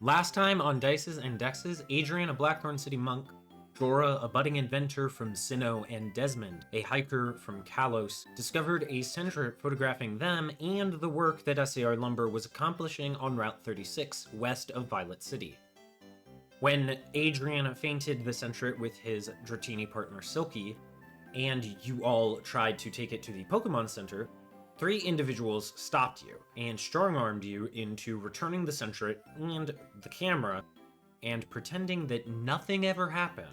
Last time on Dices and Dexes, Adrian, a Blackthorn City monk, Jorah, a budding inventor from Sinnoh, and Desmond, a hiker from Kalos, discovered a sensor photographing them and the work that SAR Lumber was accomplishing on Route 36, west of Violet City. When Adrian fainted the sensor with his Dratini partner Silky, and you all tried to take it to the Pokemon Center, 3 individuals stopped you and strong-armed you into returning the sensor and the camera and pretending that nothing ever happened.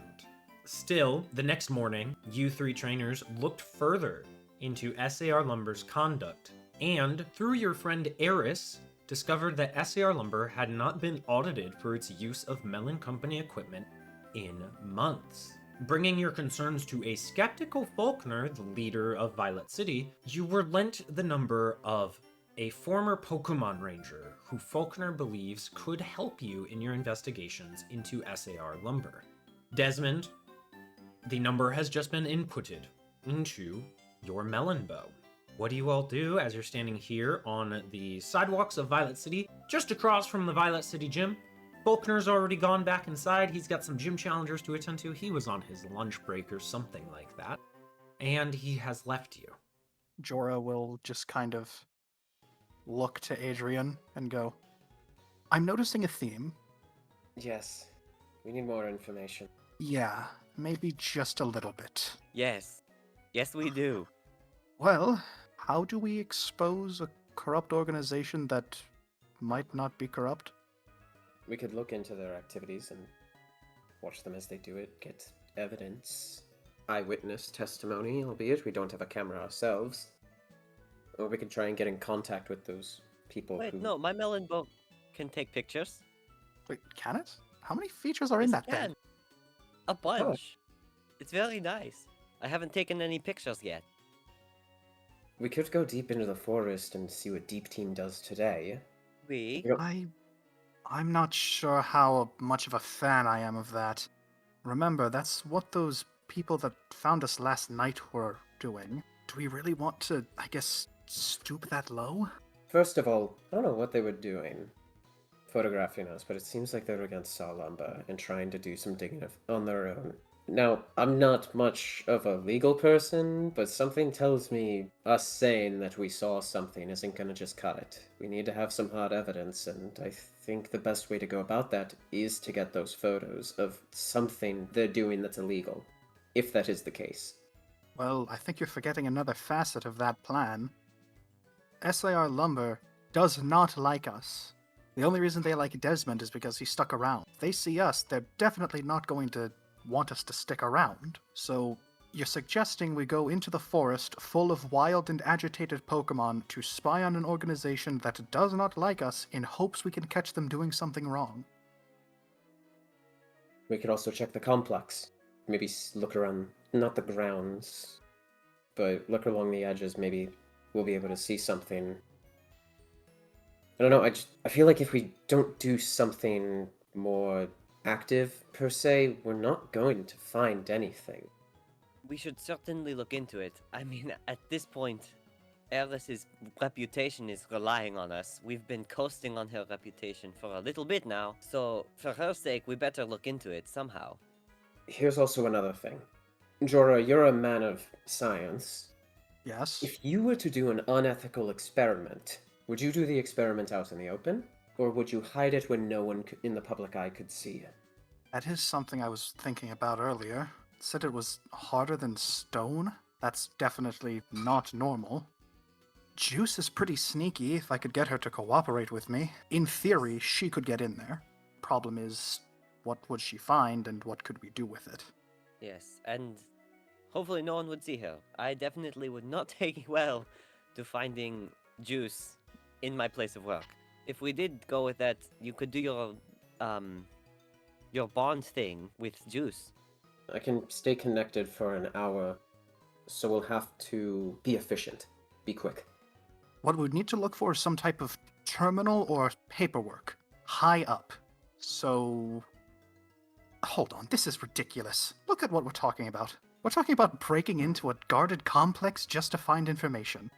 Still, the next morning, you 3 trainers looked further into SAR Lumber's conduct and, through your friend Eris, discovered that SAR Lumber had not been audited for its use of Melon Company equipment in months. Bringing your concerns to a skeptical Faulkner, the leader of Violet City, you were lent the number of a former Pokemon Ranger who Faulkner believes could help you in your investigations into SAR Lumber. Desmond, the number has just been inputted into your melon bow. What do you all do as you're standing here on the sidewalks of Violet City, just across from the Violet City gym? Faulkner's already gone back inside. He's got some gym challengers to attend to. He was on his lunch break or something like that. And he has left you. Jorah will just kind of look to Adrian and go, I'm noticing a theme. Yes. We need more information. Yeah, maybe just a little bit. Yes. Yes, we do. Well, how do we expose a corrupt organization that might not be corrupt? We could look into their activities and watch them as they do it, get evidence, eyewitness testimony, albeit we don't have a camera ourselves. Or we could try and get in contact with those people Wait, who... no, my melon bow can take pictures. Wait, can it? How many features are in Yes, that it thing? can. A bunch. It's very nice. I haven't taken any pictures yet. We could go deep into the forest and see what Deep Team does today. We? You know, I'm not sure how much of a fan I am of that. Remember, that's what those people that found us last night were doing. Do we really want to, I guess, stoop that low? First of all, I don't know what they were doing, photographing us, but it seems like they were against Salamba and trying to do some digging on their own. Now, I'm not much of a legal person, but something tells me us saying that we saw something isn't going to just cut it. We need to have some hard evidence, and I think the best way to go about that is to get those photos of something they're doing that's illegal, if that is the case. Well, I think you're forgetting another facet of that plan. SAR Lumber does not like us. The only reason they like Desmond is because he stuck around. If they see us, they're definitely not going to want us to stick around. So, you're suggesting we go into the forest full of wild and agitated Pokemon to spy on an organization that does not like us in hopes we can catch them doing something wrong. We could also check the complex. Maybe look around, not the grounds, but look along the edges. Maybe we'll be able to see something. I don't know, I feel like if we don't do something more active, per se, we're not going to find anything. We should certainly look into it. I mean, at this point, Alice's reputation is relying on us. We've been coasting on her reputation for a little bit now, so for her sake, we better look into it somehow. Here's also another thing. Jorah, you're a man of science. Yes? If you were to do an unethical experiment, would you do the experiment out in the open? Or would you hide it when no one in the public eye could see it? That is something I was thinking about earlier. It said it was harder than stone. That's definitely not normal. Juice is pretty sneaky if I could get her to cooperate with me. In theory, she could get in there. Problem is, what would she find and what could we do with it? Yes, and hopefully no one would see her. I definitely would not take well to finding Juice in my place of work. If we did go with that, you could do your bond thing with Juice. I can stay connected for an hour, so we'll have to be efficient. Be quick. What we'd need to look for is some type of terminal or paperwork. High up. So... Hold on, this is ridiculous. Look at what we're talking about. We're talking about breaking into a guarded complex just to find information.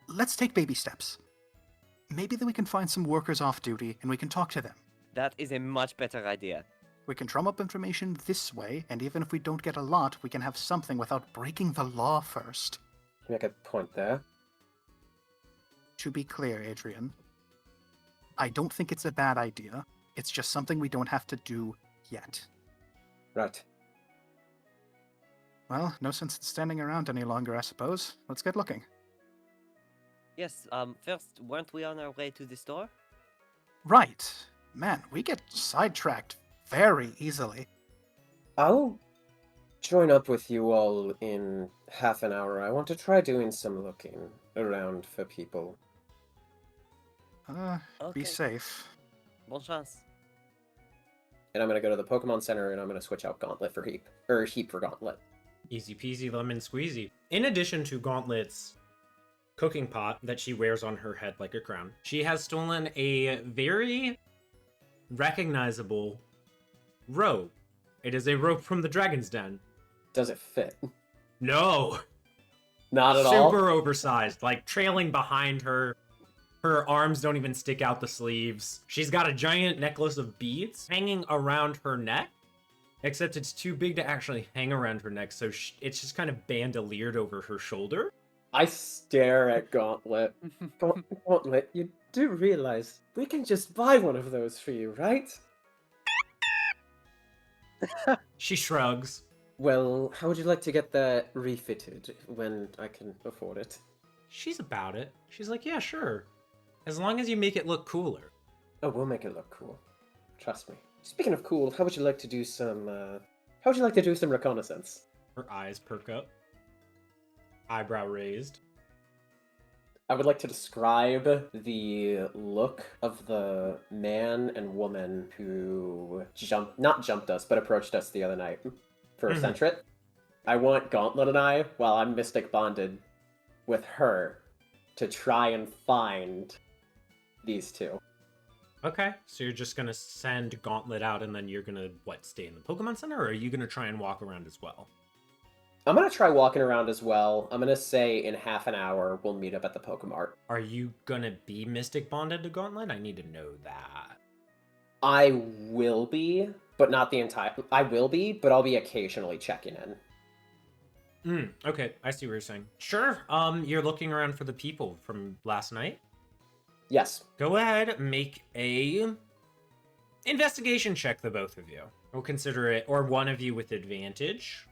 Let's take baby steps. Maybe that we can find some workers off duty and we can talk to them. That is a much better idea. We can drum up information this way, and even if we don't get a lot, we can have something without breaking the law first. You make a point there. To be clear, Adrian, I don't think it's a bad idea. It's just something we don't have to do yet. Right. Well, no sense in standing around any longer, I suppose. Let's get looking. Yes, first, weren't we on our way to the store? Right. Man, we get sidetracked very easily. I'll join up with you all in half an hour. I want to try doing some looking around for people. Be safe. Bon chance. And I'm gonna go to the Pokemon Center and I'm gonna switch out Gauntlet for Heap. Or Heap for Gauntlet. Easy peasy lemon squeezy. In addition to Gauntlet's cooking pot that she wears on her head like a crown, she has stolen a very recognizable robe. It is a robe from the Dragon's Den. Does it fit? No! Not at all? Super oversized, like trailing behind her. Her arms don't even stick out the sleeves. She's got a giant necklace of beads hanging around her neck, except it's too big to actually hang around her neck, so it's just kind of bandoliered over her shoulder. I stare at Gauntlet. Gauntlet, you do realize we can just buy one of those for you, right? She shrugs. Well, how would you like to get that refitted when I can afford it? She's about it. She's like, yeah, sure. As long as you make it look cooler. Oh, we'll make it look cool. Trust me. Speaking of cool, how would you like to do some, reconnaissance? Her eyes perk up. Eyebrow raised. I would like to describe the look of the man and woman who not jumped us, but approached us the other night for a centret. I want Gauntlet and I, while I'm Mystic Bonded with her, to try and find these two. Okay, so you're just gonna send Gauntlet out and then you're gonna, stay in the Pokemon Center, or are you gonna try and walk around as well? I'm gonna try walking around as well. I'm gonna say in half an hour we'll meet up at the Pokemart. Are you gonna be Mystic Bonded to Gauntlet? I need to know that. I will be, but not the entire... I will be, but I'll be occasionally checking in. Okay, I see what you're saying. Sure, you're looking around for the people from last night? Yes. Go ahead, make a investigation check, the both of you. We'll consider it, or one of you with advantage,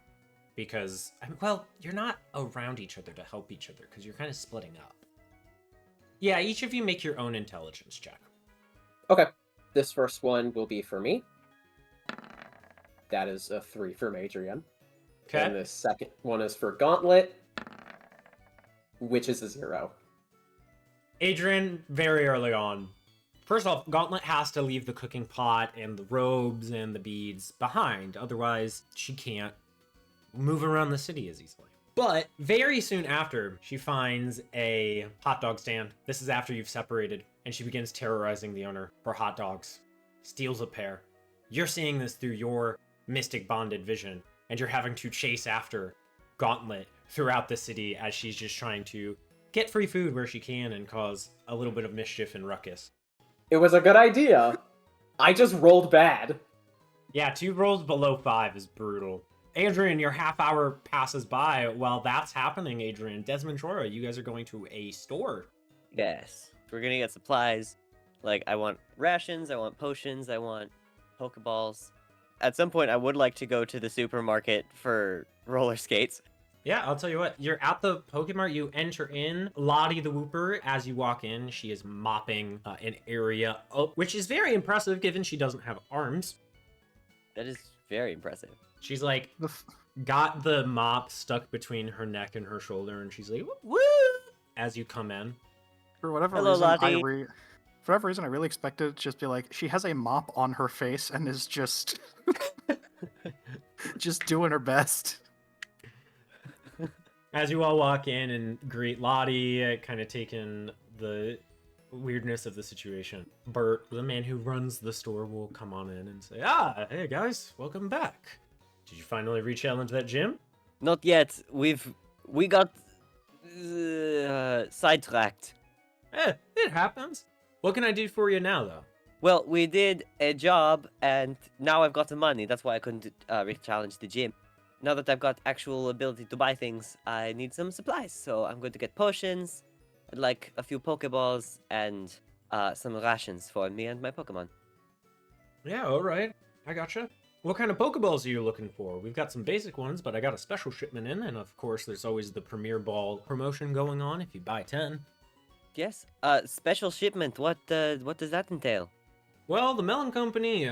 because, well, you're not around each other to help each other, because you're kind of splitting up. Yeah, each of you make your own intelligence check. Okay. This first one will be for me. That is a 3 for Adrian. Okay. And the second one is for Gauntlet, which is a 0. Adrian, very early on. First off, Gauntlet has to leave the cooking pot and the robes and the beads behind. Otherwise, she can't move around the city as easily. But very soon after, she finds a hot dog stand. This is after you've separated, and she begins terrorizing the owner for hot dogs. Steals a pair. You're seeing this through your Mystic Bonded vision, and you're having to chase after Gauntlet throughout the city as she's just trying to get free food where she can and cause a little bit of mischief and ruckus. It was a good idea. I just rolled bad. Yeah, 2 rolls below 5 is brutal. Adrian, your half hour passes by. While that's happening, Adrian, Desmond, Jorah, you guys are going to a store. Yes. We're gonna get supplies. Like, I want rations, I want potions, I want Pokeballs. At some point, I would like to go to the supermarket for roller skates. Yeah, I'll tell you what. You're at the Pokemart. You enter in. Lottie the Wooper, as you walk in, she is mopping an area, which is very impressive given she doesn't have arms. That is very impressive. She's like, got the mop stuck between her neck and her shoulder, and she's like, woo! As you come in. For whatever Hello, reason, Lottie. for whatever reason, I really expected it to just be like, she has a mop on her face and is just... just doing her best. As you all walk in and greet Lottie, kind of taking the weirdness of the situation, Bert, the man who runs the store, will come on in and say, hey guys, welcome back. Did you finally re-challenge that gym? Not yet. We got sidetracked. It happens. What can I do for you now, though? Well, we did a job, and now I've got the money. That's why I couldn't re-challenge the gym. Now that I've got actual ability to buy things, I need some supplies. So I'm going to get potions, like a few Pokeballs, and some rations for me and my Pokemon. Yeah, all right. I gotcha. What kind of Pokeballs are you looking for? We've got some basic ones, but I got a special shipment in, and of course, there's always the Premier Ball promotion going on if you buy 10. Yes. Special shipment. What does that entail? Well, the Melon Company,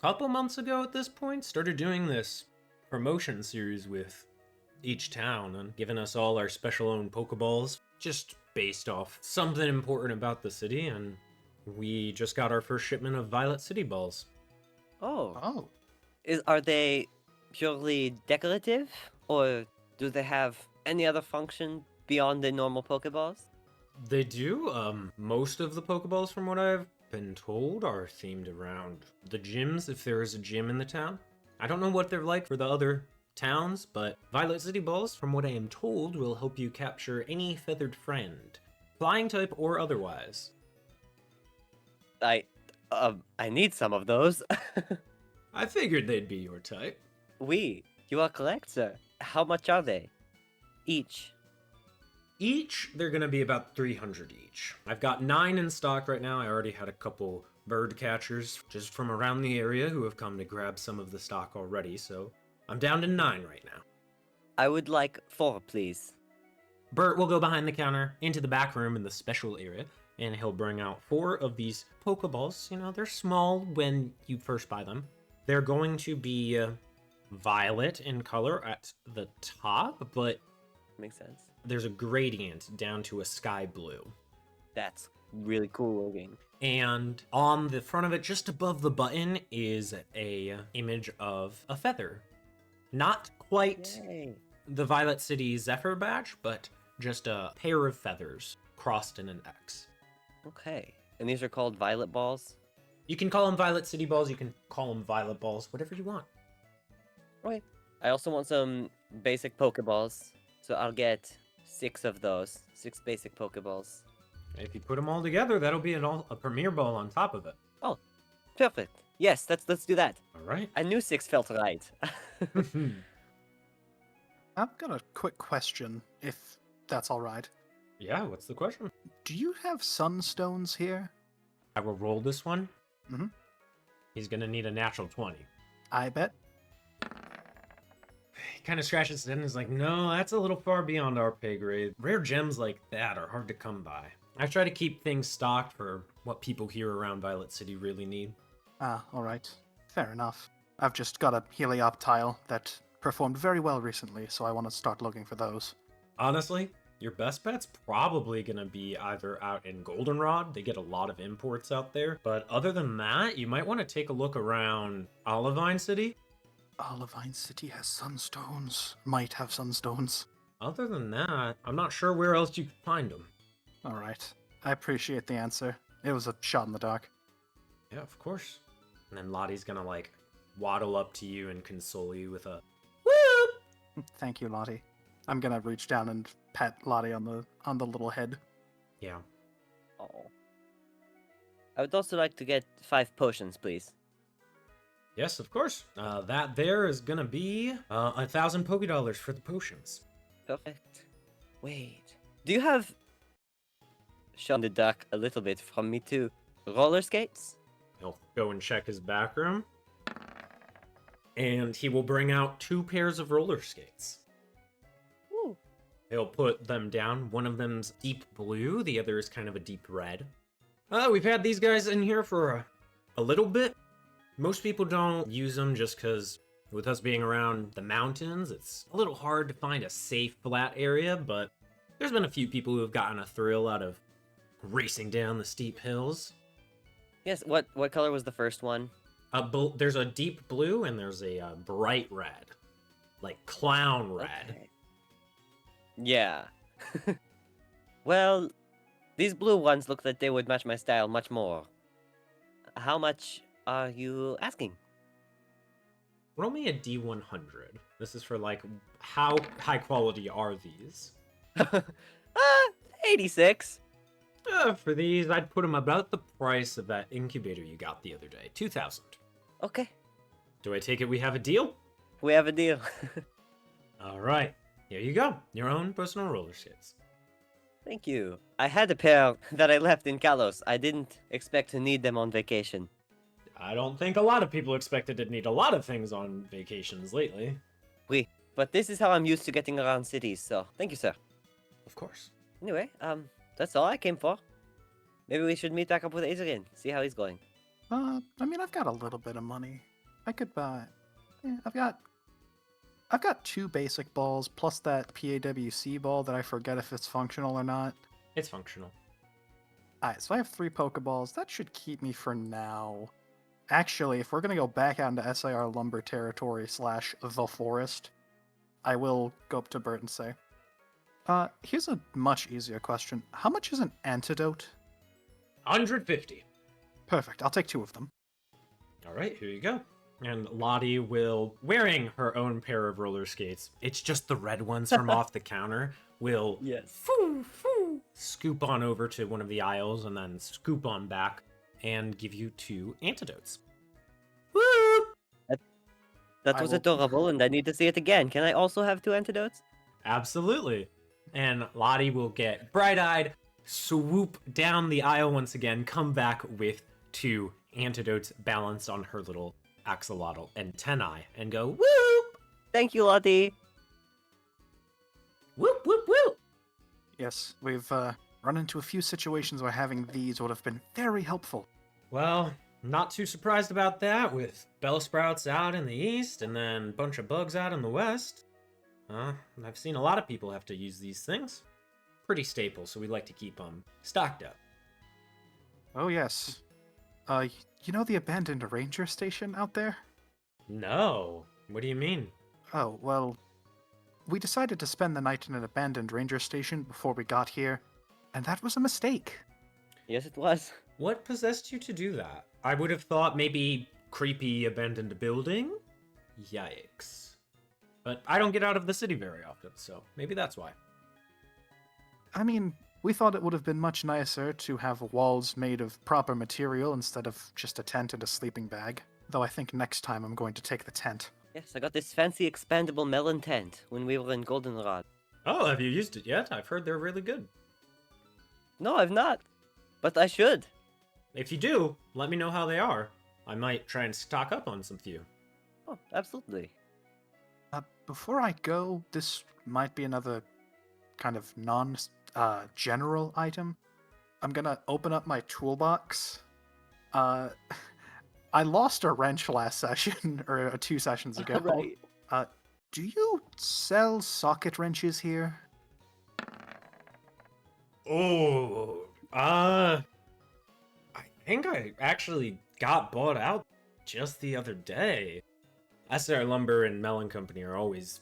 couple months ago at this point, started doing this promotion series with each town and giving us all our special own Pokeballs, just based off something important about the city, and we just got our first shipment of Violet City Balls. Oh. Oh, Are they purely decorative, or do they have any other function beyond the normal Pokeballs? They do. Most of the Pokeballs, from what I've been told, are themed around the gyms, if there is a gym in the town. I don't know what they're like for the other towns, but Violet City Balls, from what I am told, will help you capture any feathered friend, flying type or otherwise. I need some of those. I figured they'd be your type. You are correct, sir. How much are they? Each. Each, they're gonna be about 300 each. I've got 9 in stock right now. I already had a couple bird catchers just from around the area who have come to grab some of the stock already, so I'm down to 9 right now. I would like 4, please. Bert will go behind the counter into the back room in the special area, and he'll bring out 4 of these Pokeballs. You know, they're small when you first buy them. They're going to be violet in color at the top, but Makes sense. there's a gradient down to a sky blue. That's really cool looking. And on the front of it, just above the button, is a image of a feather. Not quite Yay. the Violet City Zephyr badge, but just a pair of feathers crossed in an X. Okay. And these are called Violet Balls? You can call them Violet City Balls, you can call them Violet Balls, whatever you want. Okay. I also want some basic Pokeballs, so I'll get 6 of those. 6 basic Pokeballs. If you put them all together, that'll be a Premier Ball on top of it. Perfect. Yes, let's do that. All right. I knew 6 felt right. I've got a quick question, if that's all right. Yeah, what's the question? Do you have sunstones here? I will roll this one. Mhm. He's gonna need a natural 20. I bet. He kind of scratches his head and is like, no, that's a little far beyond our pay grade. Rare gems like that are hard to come by. I try to keep things stocked for what people here around Violet City really need. Ah, all right. Fair enough. I've just got a Helioptile that performed very well recently, so I want to start looking for those. Honestly, your best bet's probably gonna be either out in Goldenrod. They get a lot of imports out there. But other than that, you might want to take a look around Olivine City. Olivine City has sunstones. Might have sunstones. Other than that, I'm not sure where else you could find them. All right. I appreciate the answer. It was a shot in the dark. Yeah, of course. And then Lottie's gonna like waddle up to you and console you with a whoop. Thank you, Lottie. I'm gonna reach down and pat Lottie on the little head. Yeah. Oh. I would also like to get 5 potions, please. Yes, of course. That there is gonna be 1,000 Pokédollars for the potions. Perfect. Wait. Do you have shown the duck a little bit from me too? Roller skates? He'll go and check his back room. And he will bring out 2 pairs of roller skates. Ooh. He'll put them down. One of them's deep blue, the other is kind of a deep red. We've had these guys in here for a little bit. Most people don't use them just because with us being around the mountains, it's a little hard to find a safe flat area, but there's been a few people who have gotten a thrill out of racing down the steep hills. Yes, what color was the first one? There's a deep blue and there's a bright red, like clown red. Okay. Yeah. Well, these blue ones look like they would match my style much more. How much are you asking? Roll me a D100. This is for like, how high quality are these? 86. For these, I'd put them about the price of that incubator you got the other day. 2,000. Okay, Do I take it we have a deal? we have a deal. All right. Here you go. Your own personal roller skates. Thank you. I had a pair that I left in Kalos. I didn't expect to need them on vacation. I don't think a lot of people expected to need a lot of things on vacations lately. But this is how I'm used to getting around cities, so thank you, sir. Of course. Anyway, that's all I came for. Maybe we should meet back up with Adrian, see how he's going. I mean, I've got a little bit of money. I could buy. Yeah, I've got 2 basic balls plus that PAWC ball that I forget if it's functional or not. It's functional. Alright, so I have 3 Pokeballs. That should keep me for now. Actually, if we're gonna go back out into SIR Lumber territory / the forest, I will go up to Bert and say, here's a much easier question. How much is an antidote? 150. Perfect, I'll take 2 of them. All right, here you go. And Lottie will, wearing her own pair of roller skates, it's just the red ones from off the counter, will scoop on over to one of the aisles and then scoop on back and give you 2 antidotes. Woo! That was adorable, and I need to see it again. Can I also have 2 antidotes? Absolutely. And Lottie will get bright-eyed, swoop down the aisle once again, come back with 2 antidotes balanced on her little axolotl antennae, and go, whoop! Thank you, Lottie. Whoop, whoop, whoop! Yes, we've run into a few situations where having these would have been very helpful. Well, not too surprised about that, with Bellsprouts out in the east, and then a bunch of bugs out in the west. I've seen a lot of people have to use these things. Pretty staple, so we like to keep them stocked up. Oh yes. You know the abandoned ranger station out there? No. What do you mean? Oh, well, we decided to spend the night in an abandoned ranger station before we got here, and that was a mistake. Yes, it was. What possessed you to do that? I would have thought maybe creepy abandoned building? Yikes. But I don't get out of the city very often, so maybe that's why. I mean, we thought it would have been much nicer to have walls made of proper material instead of just a tent and a sleeping bag. Though I think next time I'm going to take the tent. Yes, I got this fancy expandable melon tent when we were in Goldenrod. Oh, have you used it yet? I've heard they're really good. No, I've not. But I should. If you do, let me know how they are. I might try and stock up on some few. Oh, absolutely. Before I go, this might be another kind of general item. I'm gonna open up my toolbox. I lost a wrench last session, or 2 sessions ago. Right. Do you sell socket wrenches here? Oh, I think I actually got bought out just the other day. SR Lumber and Melon Company are always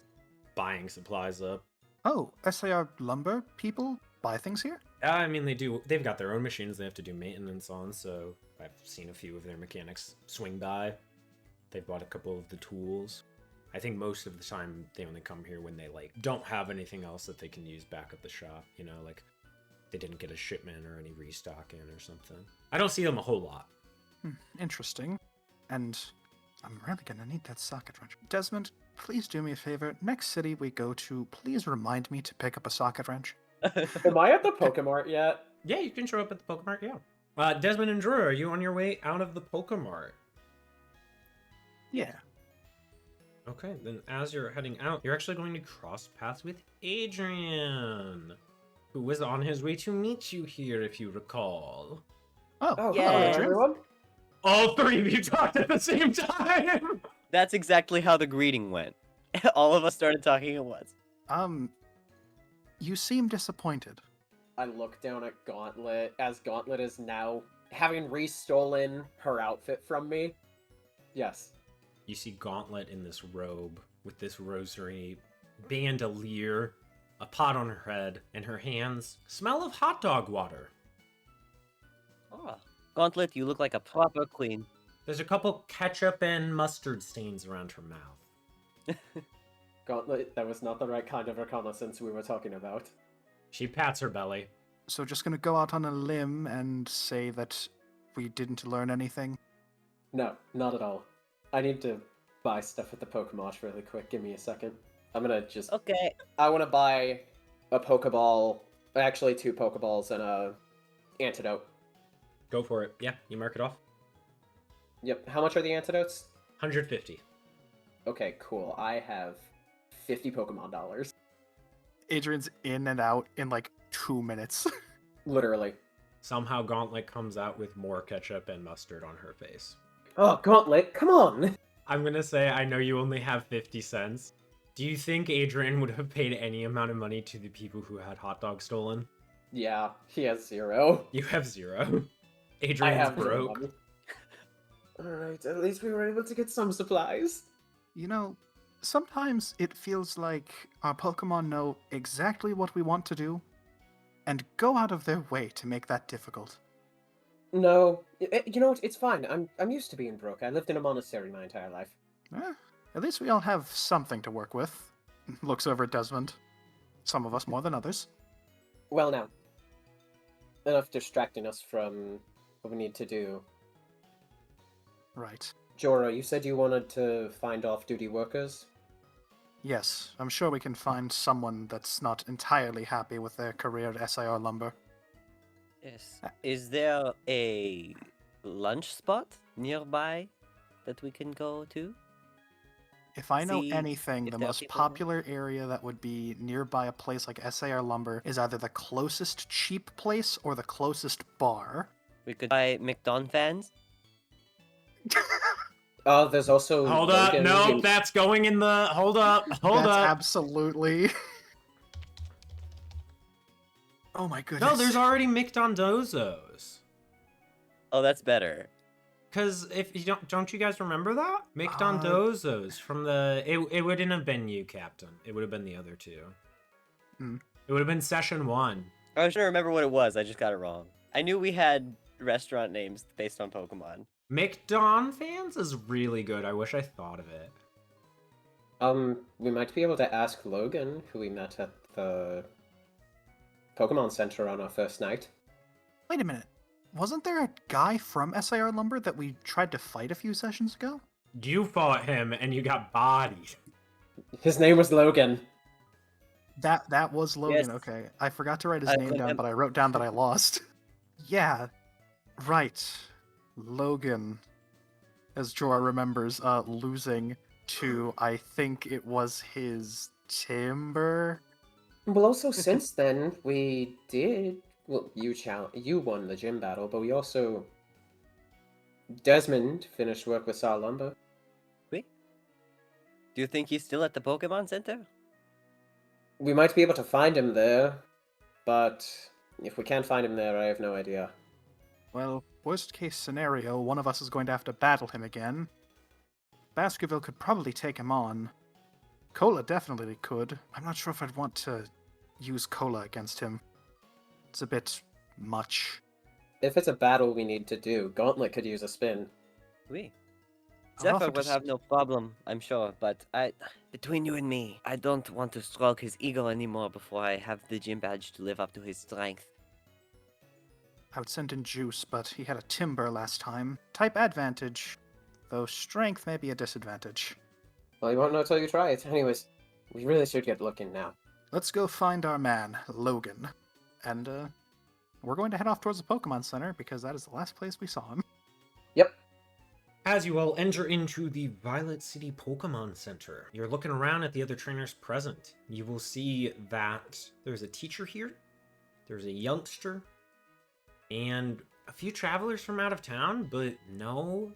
buying supplies up. Oh, SAR Lumber people buy things here? I mean, they've got their own machines they have to do maintenance on, so I've seen a few of their mechanics swing by. They've bought a couple of the tools. I think most of the time they only come here when they, don't have anything else that they can use back at the shop, they didn't get a shipment or any restock in or something. I don't see them a whole lot. Interesting. And I'm really gonna need that socket wrench. Desmond, please do me a favor. Next city we go to, please remind me to pick up a socket wrench. Am I at the Pokemart yet? Yeah, you can show up at the Pokemart, yeah. Desmond and Drew, are you on your way out of the Pokemart? Yeah. Okay, then as you're heading out, you're actually going to cross paths with Adrian, who was on his way to meet you here, if you recall. Oh, Oh, Yeah. hello, Adrian. everyone. All 3 of you talked at the same time! That's exactly how the greeting went. All of us started talking at once. You seem disappointed. I look down at Gauntlet, as Gauntlet is now having restolen her outfit from me. Yes. You see Gauntlet in this robe with this rosary bandolier, a pot on her head, and her hands smell of hot dog water. Oh, Gauntlet, you look like a proper queen. There's a couple ketchup and mustard stains around her mouth. Gauntlet, that was not the right kind of reconnaissance we were talking about. She pats her belly. So just gonna go out on a limb and say that we didn't learn anything? No, not at all. I need to buy stuff at the Pokemon really quick. Give me a second. I'm gonna just. Okay. I want to buy a Pokeball. Actually, 2 Pokeballs and a antidote. Go for it. Yeah, you mark it off. Yep. How much are the antidotes? 150. Okay, cool. I have 50 Pokemon dollars. Adrian's in and out in like 2 minutes. Literally. Somehow Gauntlet comes out with more ketchup and mustard on her face. Oh, Gauntlet, come on! I'm gonna say I know you only have 50 cents. Do you think Adrian would have paid any amount of money to the people who had hot dogs stolen? Yeah, he has 0. You have 0. I Adrian's have no broke. money. Alright, at least we were able to get some supplies. You know, sometimes it feels like our Pokemon know exactly what we want to do and go out of their way to make that difficult. No, you know what? It's fine. I'm used to being broke. I lived in a monastery my entire life. At least we all have something to work with. Looks over at Desmond. Some of us more than others. Well, now, enough distracting us from what we need to do. Right. Jorah, you said you wanted to find off-duty workers? Yes, I'm sure we can find someone that's not entirely happy with their career at SIR Lumber. Yes. Is there a lunch spot nearby that we can go to? If I know See anything, if the there are most people there. popular area that would be nearby a place like SAR Lumber is either the closest cheap place or the closest bar. We could buy McDonald's fans. There's also Hold up, Logan no, and- that's going in the... Hold up, hold That's up. absolutely... Oh my goodness. No, there's already McDondozos. Oh, that's better. Because if you don't you guys remember that? McDondozos from the... It wouldn't have been you, Captain. It would have been the other 2. Hmm. It would have been session 1. I was trying to remember what it was. I just got it wrong. I knew we had restaurant names based on Pokemon. McDon fans is really good. I wish I thought of it. We might be able to ask Logan, who we met at the Pokemon Center on our first night. Wait a minute. Wasn't there a guy from SIR Lumber that we tried to fight a few sessions ago? You fought him and you got bodied. His name was Logan. That was Logan, Yes. okay. I forgot to write his I name down, remember. but I wrote down that I lost. Yeah, right. Logan, as Jorah remembers, losing to, I think it was his Timber? Well, also since then, we did... Well, you won the gym battle, but we also... Desmond finished work with Saw Lumber. Wait. Do you think he's still at the Pokemon Center? We might be able to find him there, but if we can't find him there, I have no idea. Well, worst case scenario, one of us is going to have to battle him again. Baskerville could probably take him on. Cola definitely could. I'm not sure if I'd want to use Cola against him. It's a bit much. If it's a battle we need to do, Gauntlet could use a spin. Oui. I'll offer Zephyr to would have no problem, I'm sure, but between you and me, I don't want to stroke his ego anymore before I have the gym badge to live up to his strength. I would send in Juice, but he had a Timber last time. Type advantage, though strength may be a disadvantage. Well, you won't know till you try it. Anyways, we really should get looking now. Let's go find our man, Logan. And, we're going to head off towards the Pokemon Center, because that is the last place we saw him. Yep. As you all enter into the Violet City Pokemon Center, you're looking around at the other trainers present. You will see that there's a teacher here, there's a youngster, and a few travelers from out of town, but no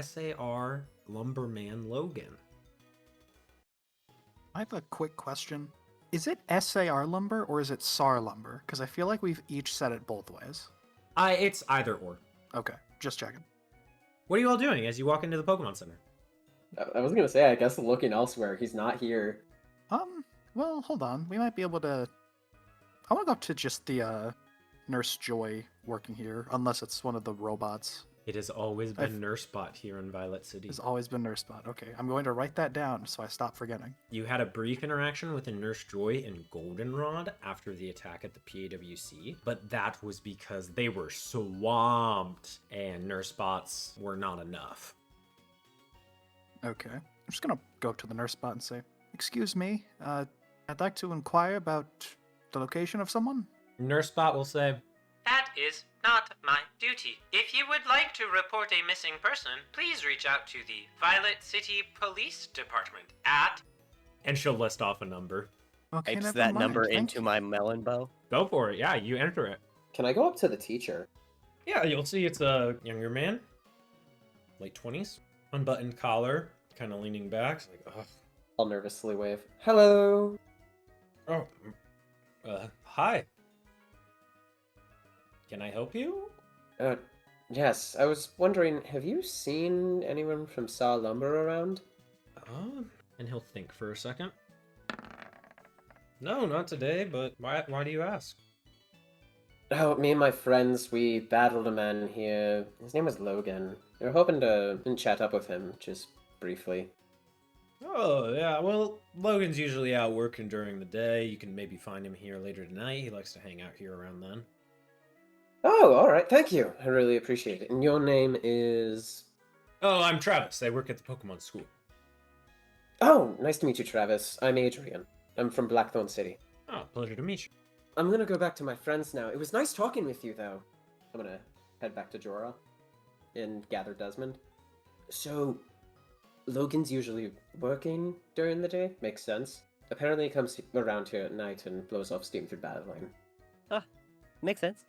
SAR Lumberman Logan. I have a quick question. Is it SAR Lumber or is it SAR Lumber? Because I feel like we've each said it both ways. It's either or. Okay, just checking. What are you all doing as you walk into the Pokemon Center? I was gonna say, I guess looking elsewhere. He's not here. Well, hold on. We might be able to... I want to go up to just the, Nurse Joy working here, unless it's one of the robots. It has always been Nursebot here in Violet City. Has always been Nursebot. Okay, I'm going to write that down so I stop forgetting. You had a brief interaction with a Nurse Joy and Goldenrod after the attack at the PAWC, but that was because they were swamped and Nursebots were not enough. Okay. I'm just gonna go up to the Nursebot and say, "Excuse me, I'd like to inquire about the location of someone." Nursebot will say, "That is not my duty. If you would like to report a missing person, please reach out to the Violet City Police Department at..." And she'll list off a number. Okay, Types never that mind, number thank into you. my melon bow. Go for it. Yeah, you enter it. Can I go up to the teacher? Yeah, you'll see it's a younger man. Late 20s. Unbuttoned collar. Kind of leaning back. It's like, ugh. I'll nervously wave. Hello. Oh, hi. Can I help you? Yes, I was wondering, have you seen anyone from Saw Lumber around? And he'll think for a second. No, not today, but why do you ask? Oh, me and my friends, we battled a man here. His name was Logan. We were hoping to chat up with him, just briefly. Oh, yeah, well, Logan's usually out working during the day. You can maybe find him here later tonight. He likes to hang out here around then. Oh, alright, thank you. I really appreciate it. And your name is... Oh, I'm Travis. I work at the Pokemon school. Oh, nice to meet you, Travis. I'm Adrian. I'm from Blackthorn City. Oh, pleasure to meet you. I'm gonna go back to my friends now. It was nice talking with you, though. I'm gonna head back to Jorah and gather Desmond. So, Logan's usually working during the day. Makes sense. Apparently he comes around here at night and blows off steam through battling. Makes sense.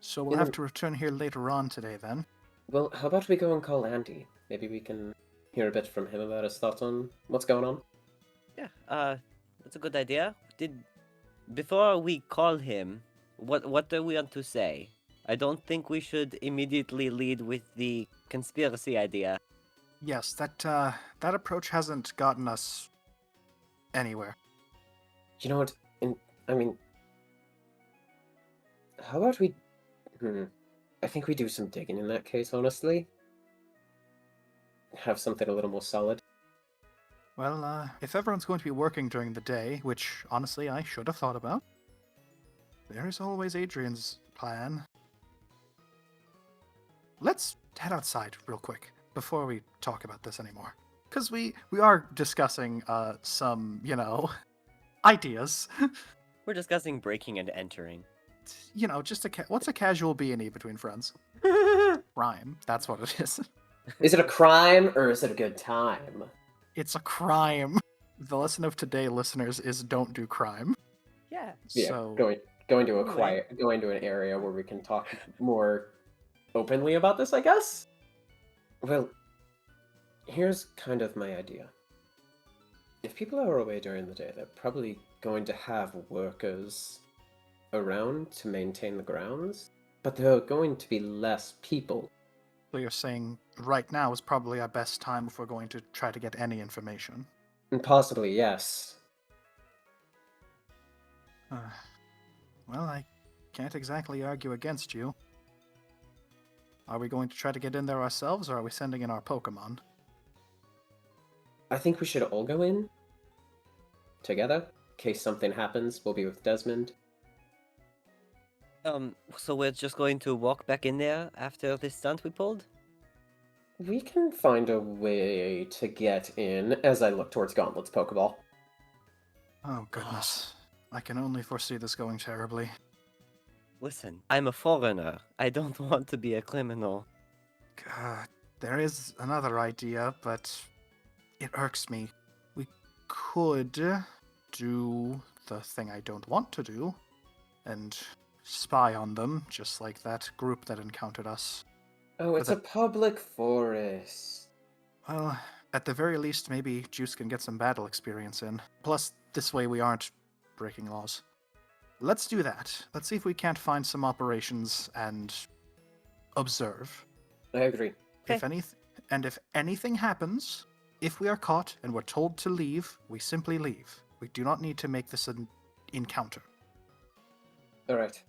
So we'll have to return here later on today, then. Well, how about we go and call Andy? Maybe we can hear a bit from him about his thoughts on what's going on. Yeah, that's a good idea. Before we call him, what do we want to say? I don't think we should immediately lead with the conspiracy idea. Yes, that approach hasn't gotten us anywhere. You know what? How about we... I think we do some digging in that case, honestly. Have something a little more solid. Well, if everyone's going to be working during the day, which, honestly, I should have thought about, there is always Adrian's plan. Let's head outside real quick before we talk about this anymore. Because we are discussing, some, ideas. We're discussing breaking and entering. Just what's a casual B&E between friends? Crime. That's what it is. Is it a crime or is it a good time? It's a crime. The lesson of today, listeners, is don't do crime. Yeah. Yeah, So, going to going to an area where we can talk more openly about this, I guess? Well, here's kind of my idea. If people are away during the day, they're probably going to have workers around to maintain the grounds, but there are going to be less people. so you're saying right now is probably our best time if we're going to try to get any information. And possibly, yes. Well, I can't exactly argue against you. Are we going to try to get in there ourselves, or are we sending in our Pokemon? I think we should all go in together. In case something happens, we'll be with Desmond. So we're just going to walk back in there after this stunt we pulled? We can find a way to get in as I look towards Gauntlet's Pokeball. Oh, goodness. I can only foresee this going terribly. Listen, I'm a foreigner. I don't want to be a criminal. God, there is another idea, but it irks me. We could do the thing I don't want to do, and spy on them, just like that group that encountered us. Oh, it's a public forest. Well, at the very least, maybe Juice can get some battle experience in. Plus, this way we aren't breaking laws. Let's do that. Let's see if we can't find some operations and observe. I agree. Okay. If anything happens, if we are caught and we're told to leave, we simply leave. We do not need to make this an encounter. Alright.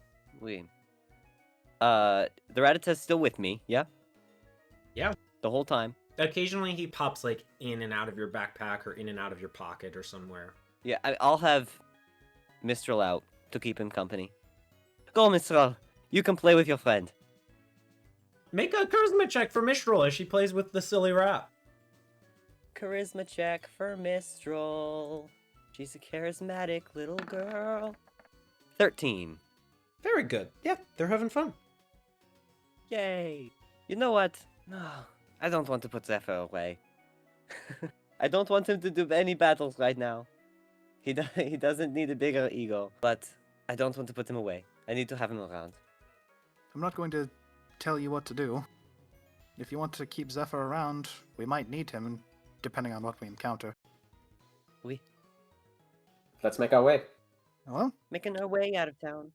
The Ratata's still with me, yeah? Yeah. The whole time. Occasionally he pops like in and out of your backpack or in and out of your pocket or somewhere. Yeah, I'll have Mistral out to keep him company. Go, Mistral. You can play with your friend. Make a charisma check for Mistral as she plays with the silly rat. Charisma check for Mistral. She's a charismatic little girl. 13. Very good. Yeah, they're having fun. Yay. You know what? No, I don't want to put Zephyr away. I don't want him to do any battles right now. He doesn't need a bigger ego, but I don't want to put him away. I need to have him around. I'm not going to tell you what to do. If you want to keep Zephyr around, we might need him, depending on what we encounter. We Let's make our way. Well, making our way out of town.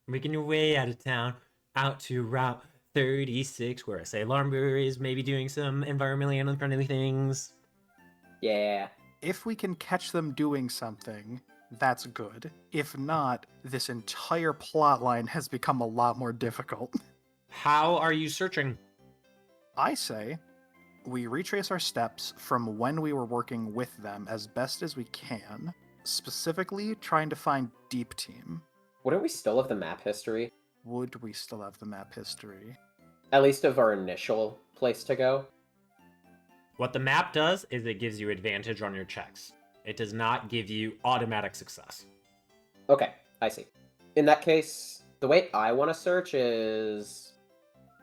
Making your way out of town, out to Route 36, where SA Lumber is maybe doing some environmentally unfriendly things. Yeah. if we can catch them doing something, that's good. If not, this entire plot line has become a lot more difficult. How are you searching? I say we retrace our steps from when we were working with them as best as we can, specifically trying to find Deep Team. Wouldn't we still have the map history? Would we still have the map history? At least of our initial place to go? What the map does is it gives you advantage on your checks. It does not give you automatic success. Okay, I see. In that case, the way I want to search is...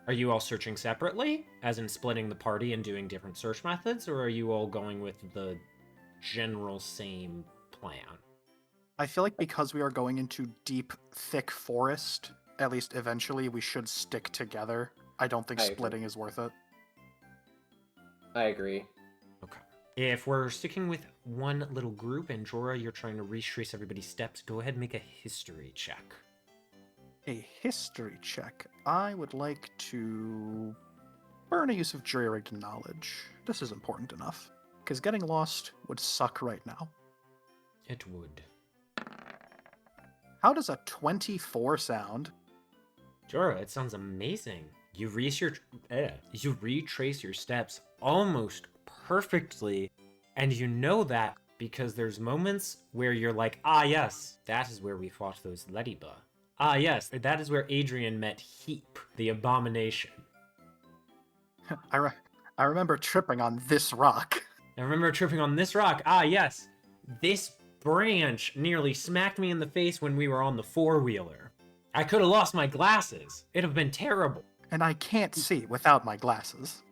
Are you all searching separately, as in splitting the party and doing different search methods, or are you all going with the general same plan? I feel like because we are going into deep, thick forest, at least eventually we should stick together. I don't think I agree. splitting is worth it. I agree. Okay. If we're sticking with one little group and Jorah, you're trying to retrace everybody's steps, go ahead and make a history check. A history check. I would like to burn a use of jury-rigged knowledge. This is important enough, because getting lost would suck right now. It would. How does a 24 sound? Jorah, it sounds amazing. You retrace your steps almost perfectly, and you know that because there's moments where you're like, ah yes, that is where we fought those Lediba. Ah yes, that is where Adrian met Heap, the abomination. I remember tripping on this rock. I remember tripping on this rock. Ah yes, this branch nearly smacked me in the face when we were on the four-wheeler. I could have lost my glasses. It'd have been terrible. And I can't see without my glasses.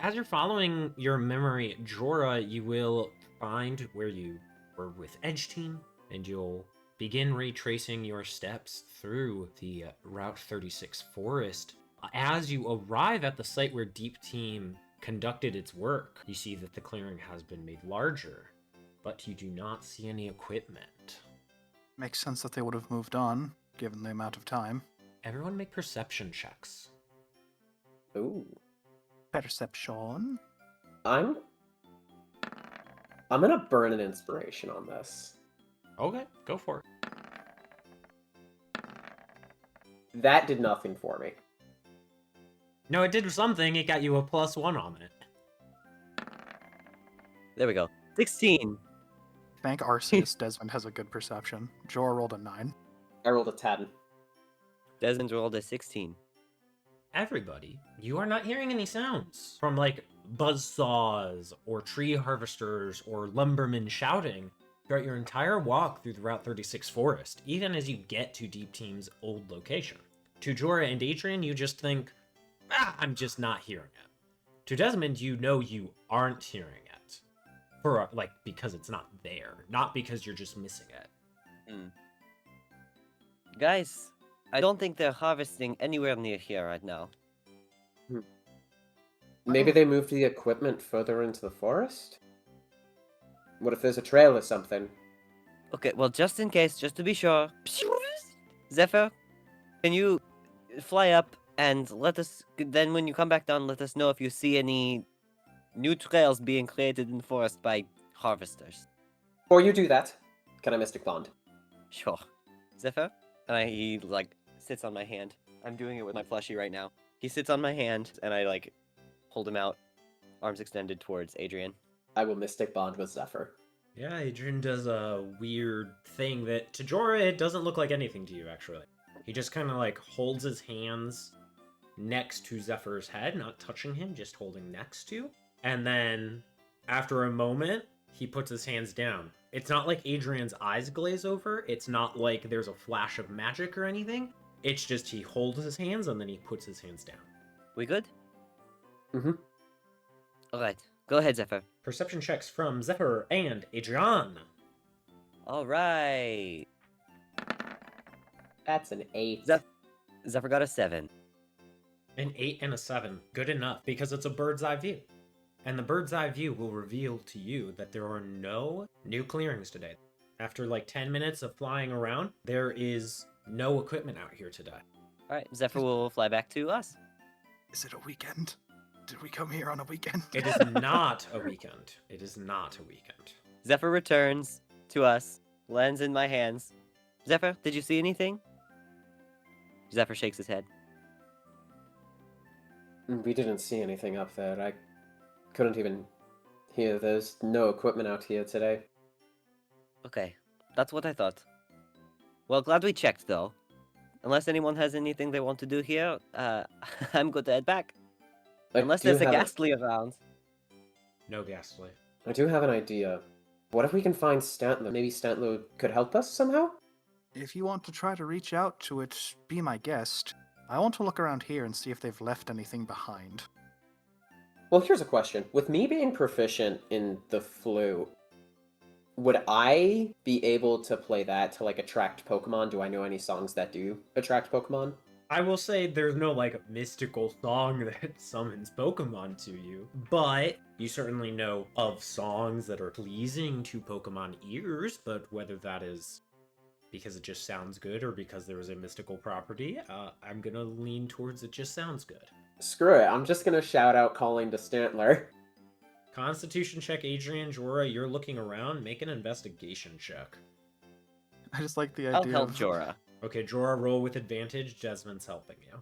As you're following your memory, Jorah, you will find where you were with Edge Team, and you'll begin retracing your steps through the Route 36 forest. As you arrive at the site where Deep Team conducted its work, you see that the clearing has been made larger, but you do not see any equipment. Makes sense that they would have moved on, given the amount of time. Everyone make perception checks. Ooh. Perception. I'm gonna burn an inspiration on this. Okay, go for it. That did nothing for me. No, it did something. It got you a +1 on it. There we go. 16. Thank Arceus, Desmond has a good perception. Jorah rolled a 9. I rolled a 10. Desmond rolled a 16. Everybody, you are not hearing any sounds from like buzzsaws or tree harvesters or lumbermen shouting throughout your entire walk through the Route 36 forest, even as you get to Deep Team's old location. To Jorah and Adrian, you just think, I'm just not hearing it. To Desmond, you know you aren't hearing it. Because it's not there, not because you're just missing it. Guys, I don't think they're harvesting anywhere near here right now. Maybe they moved the equipment further into the forest? What if there's a trail or something? Okay, well, just in case, just to be sure. Zephyr, can you fly up and let us, then when you come back down, let us know if you see any new trails being created in the forest by harvesters. Before you do that, can I Mystic Bond? Sure. Zephyr? And he, sits on my hand. I'm doing it with my plushie right now. He sits on my hand, and I, like, hold him out, arms extended towards Adrian. I will Mystic Bond with Zephyr. Yeah, Adrian does a weird thing that to Jorah, it doesn't look like anything to you, actually. He just kind of like holds his hands next to Zephyr's head, not touching him, just holding next to. And then after a moment, he puts his hands down. It's not like Adrian's eyes glaze over. It's not like there's a flash of magic or anything. It's just he holds his hands and then he puts his hands down. We good? Mm-hmm. Alright, go ahead, Zephyr. Perception checks from Zephyr and Adrian. Alright. That's an 8. Zephyr got a 7. An 8 and a 7. Good enough, because it's a bird's eye view. And the bird's eye view will reveal to you that there are no new clearings today. After like 10 minutes of flying around, there is no equipment out here today. Alright, Zephyr will fly back to us. Is it a weekend? Did we come here on a weekend? It is not a weekend. It is not a weekend. Zephyr returns to us, lands in my hands. Zephyr, did you see anything? Zephyr shakes his head. We didn't see anything up there. I couldn't even hear. There's no equipment out here today. Okay, that's what I thought. Well, glad we checked, though. Unless anyone has anything they want to do here, I'm good to head back. Unless there's a Ghastly around. No Ghastly. I do have an idea. What if we can find Stantler? Maybe Stantler could help us somehow? If you want to try to reach out to it, be my guest. I want to look around here and see if they've left anything behind. Well, here's a question. With me being proficient in the flute, would I be able to play that to, like, attract Pokemon? Do I know any songs that do attract Pokemon? I will say there's no, like, mystical song that summons Pokemon to you, but you certainly know of songs that are pleasing to Pokemon ears, but whether that is because it just sounds good or because there is a mystical property, I'm gonna lean towards it just sounds good. Screw it, I'm just gonna shout out calling to Stantler. Constitution check, Adrian. Jorah, you're looking around. Make an investigation check. I just like the I'll idea help of... Jorah. Okay, Jorah, roll with advantage. Desmond's helping you.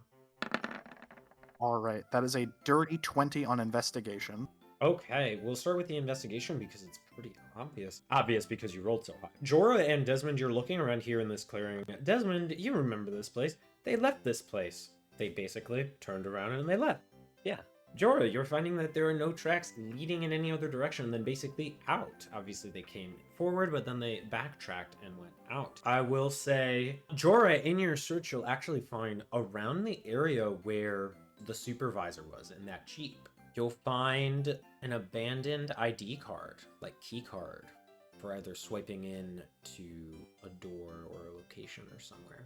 Alright, that is a dirty 20 on investigation. Okay, we'll start with the investigation because it's pretty obvious. Obvious because you rolled so high. Jorah and Desmond, you're looking around here in this clearing. Desmond, you remember this place. They left this place. They basically turned around and they left. Yeah. Jorah, you're finding that there are no tracks leading in any other direction than basically out. Obviously, they came forward, but then they backtracked and went out. I will say, Jorah, in your search, you'll actually find around the area where the supervisor was in that Jeep. You'll find an abandoned ID card, like key card, for either swiping in to a door or a location or somewhere.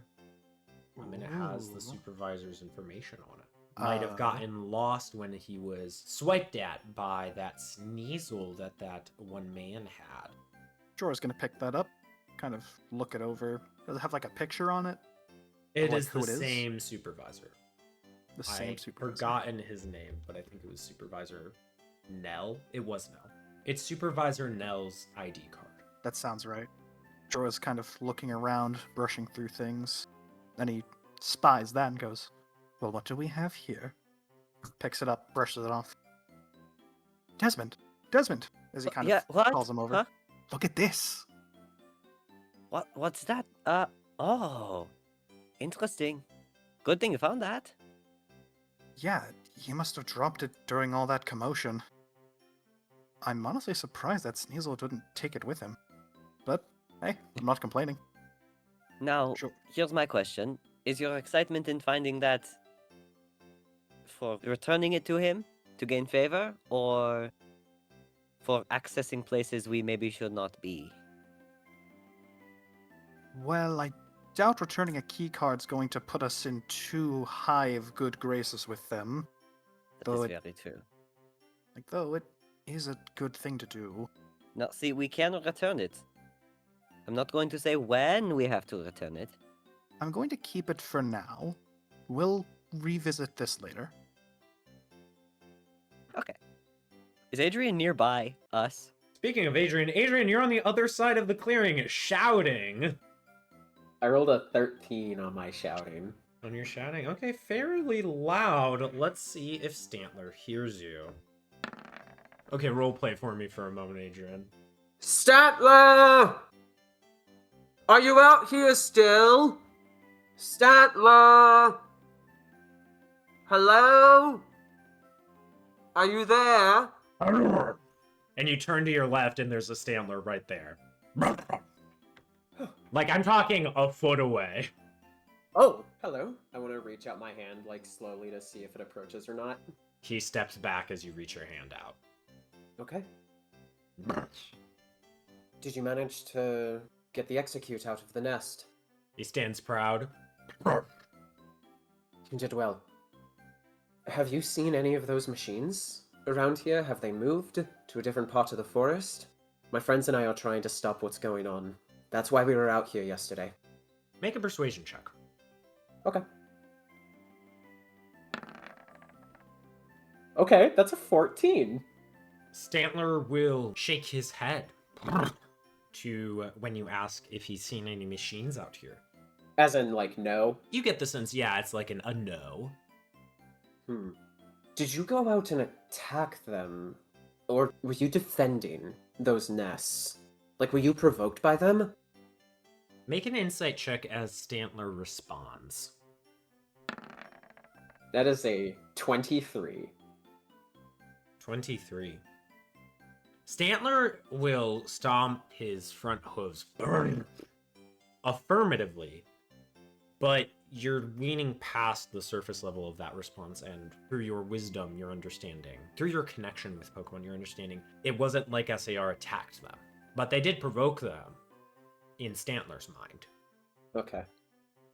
And it has the supervisor's information on it. Might have gotten lost when he was swiped at by that Sneasel that one man had. Jorah's gonna pick that up, kind of look it over. Does it have like a picture on it? It like is who the it is? same supervisor. The same I've supervisor. forgotten his name, but I think it was Supervisor Nell. It was Nell. It's Supervisor Nell's ID card. That sounds right. Jorah's kind of looking around, brushing through things. Then he spies that and goes, well, what do we have here? Picks it up, brushes it off. Desmond! Desmond! As he kind of what? calls him over. Huh? Look at this! What's that? Oh. Interesting. Good thing you found that. Yeah, he must have dropped it during all that commotion. I'm honestly surprised that Sneasel didn't take it with him. But, hey, I'm not complaining. Now, Sure. here's my question. Is your excitement in finding that for returning it to him to gain favor, or for accessing places we maybe should not be? Well, I doubt returning a keycard's going to put us in too high of good graces with them. That is Though very true. Though it is a good thing to do. Now, see, we can return it. I'm not going to say when we have to return it. I'm going to keep it for now. We'll revisit this later. Okay. Is Adrian nearby us? Speaking of Adrian, you're on the other side of the clearing shouting. I rolled a 13 on my shouting. When you're shouting? Okay, fairly loud. Let's see if Stantler hears you. Okay, roleplay for me for a moment, Adrian. Statler! Are you out here still? Statler! Hello? Are you there? And you turn to your left, and there's a Stantler right there. Like, I'm talking a foot away. Oh, hello. I want to reach out my hand, like, slowly to see if it approaches or not. He steps back as you reach your hand out. Okay. Did you manage to get the execute out of the nest? He stands proud. You did well. Have you seen any of those machines around here? Have they moved to a different part of the forest? My friends and I are trying to stop what's going on. That's why we were out here yesterday. Make a persuasion check. Okay. Okay, that's a 14. Stantler will shake his head to when you ask if he's seen any machines out here. As in, like, no? You get the sense, yeah, it's like a no. Did you go out and attack them? Or were you defending those nests? Like, were you provoked by them? Make an insight check as Stantler responds. That is a 23. 23. Stantler will stomp his front hooves affirmatively, but you're leaning past the surface level of that response, and through your wisdom, your understanding, through your connection with Pokemon, your understanding, it wasn't like SAR attacked them, but they did provoke them in Stantler's mind. Okay.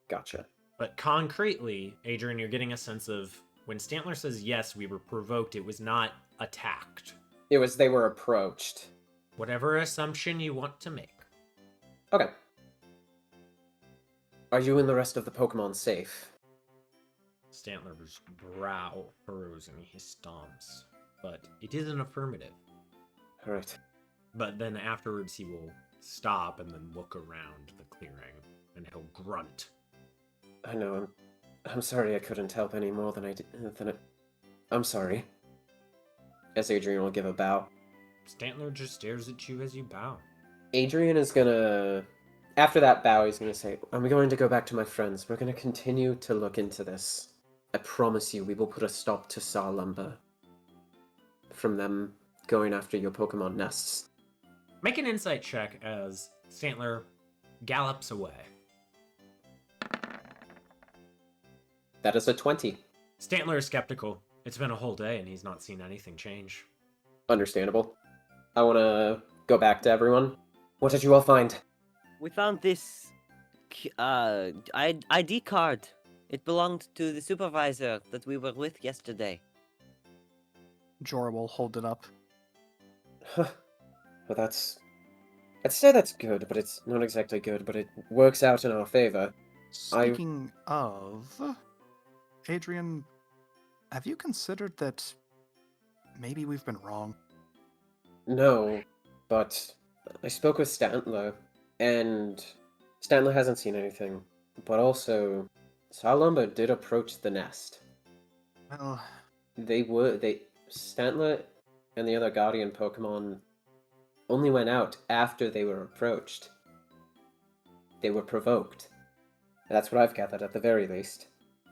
Gotcha. But concretely, Adrian, you're getting a sense of when Stantler says, yes, we were provoked, it was not attacked. It was they were approached. Whatever assumption you want to make. Okay. Are you and the rest of the Pokemon safe? Stantler's brow furrows and he stomps, but it is an affirmative. Alright. But then afterwards he will stop and then look around the clearing, and he'll grunt. I know, I'm sorry I couldn't help any more than I did. I'm sorry. As Adrian will give a bow. Stantler just stares at you as you bow. Adrian is gonna... After that bow, he's gonna say, I'm going to go back to my friends. We're gonna continue to look into this. I promise you, we will put a stop to Saw Lumber. From them going after your Pokemon nests. Make an insight check as Stantler gallops away. That is a 20. Stantler is skeptical. It's been a whole day and he's not seen anything change. Understandable. I want to go back to everyone. What did you all find? We found this ID card. It belonged to the supervisor that we were with yesterday. Jorah will hold it up. Well, that's... I'd say that's good, but it's not exactly good, but it works out in our favor. Speaking of... Adrian, have you considered that maybe we've been wrong? No, but I spoke with Stantler, and Stantler hasn't seen anything. But also, Salumba did approach the nest. Well, Stantler and the other Guardian Pokemon only went out after they were approached. They were provoked. That's what I've gathered at the very least.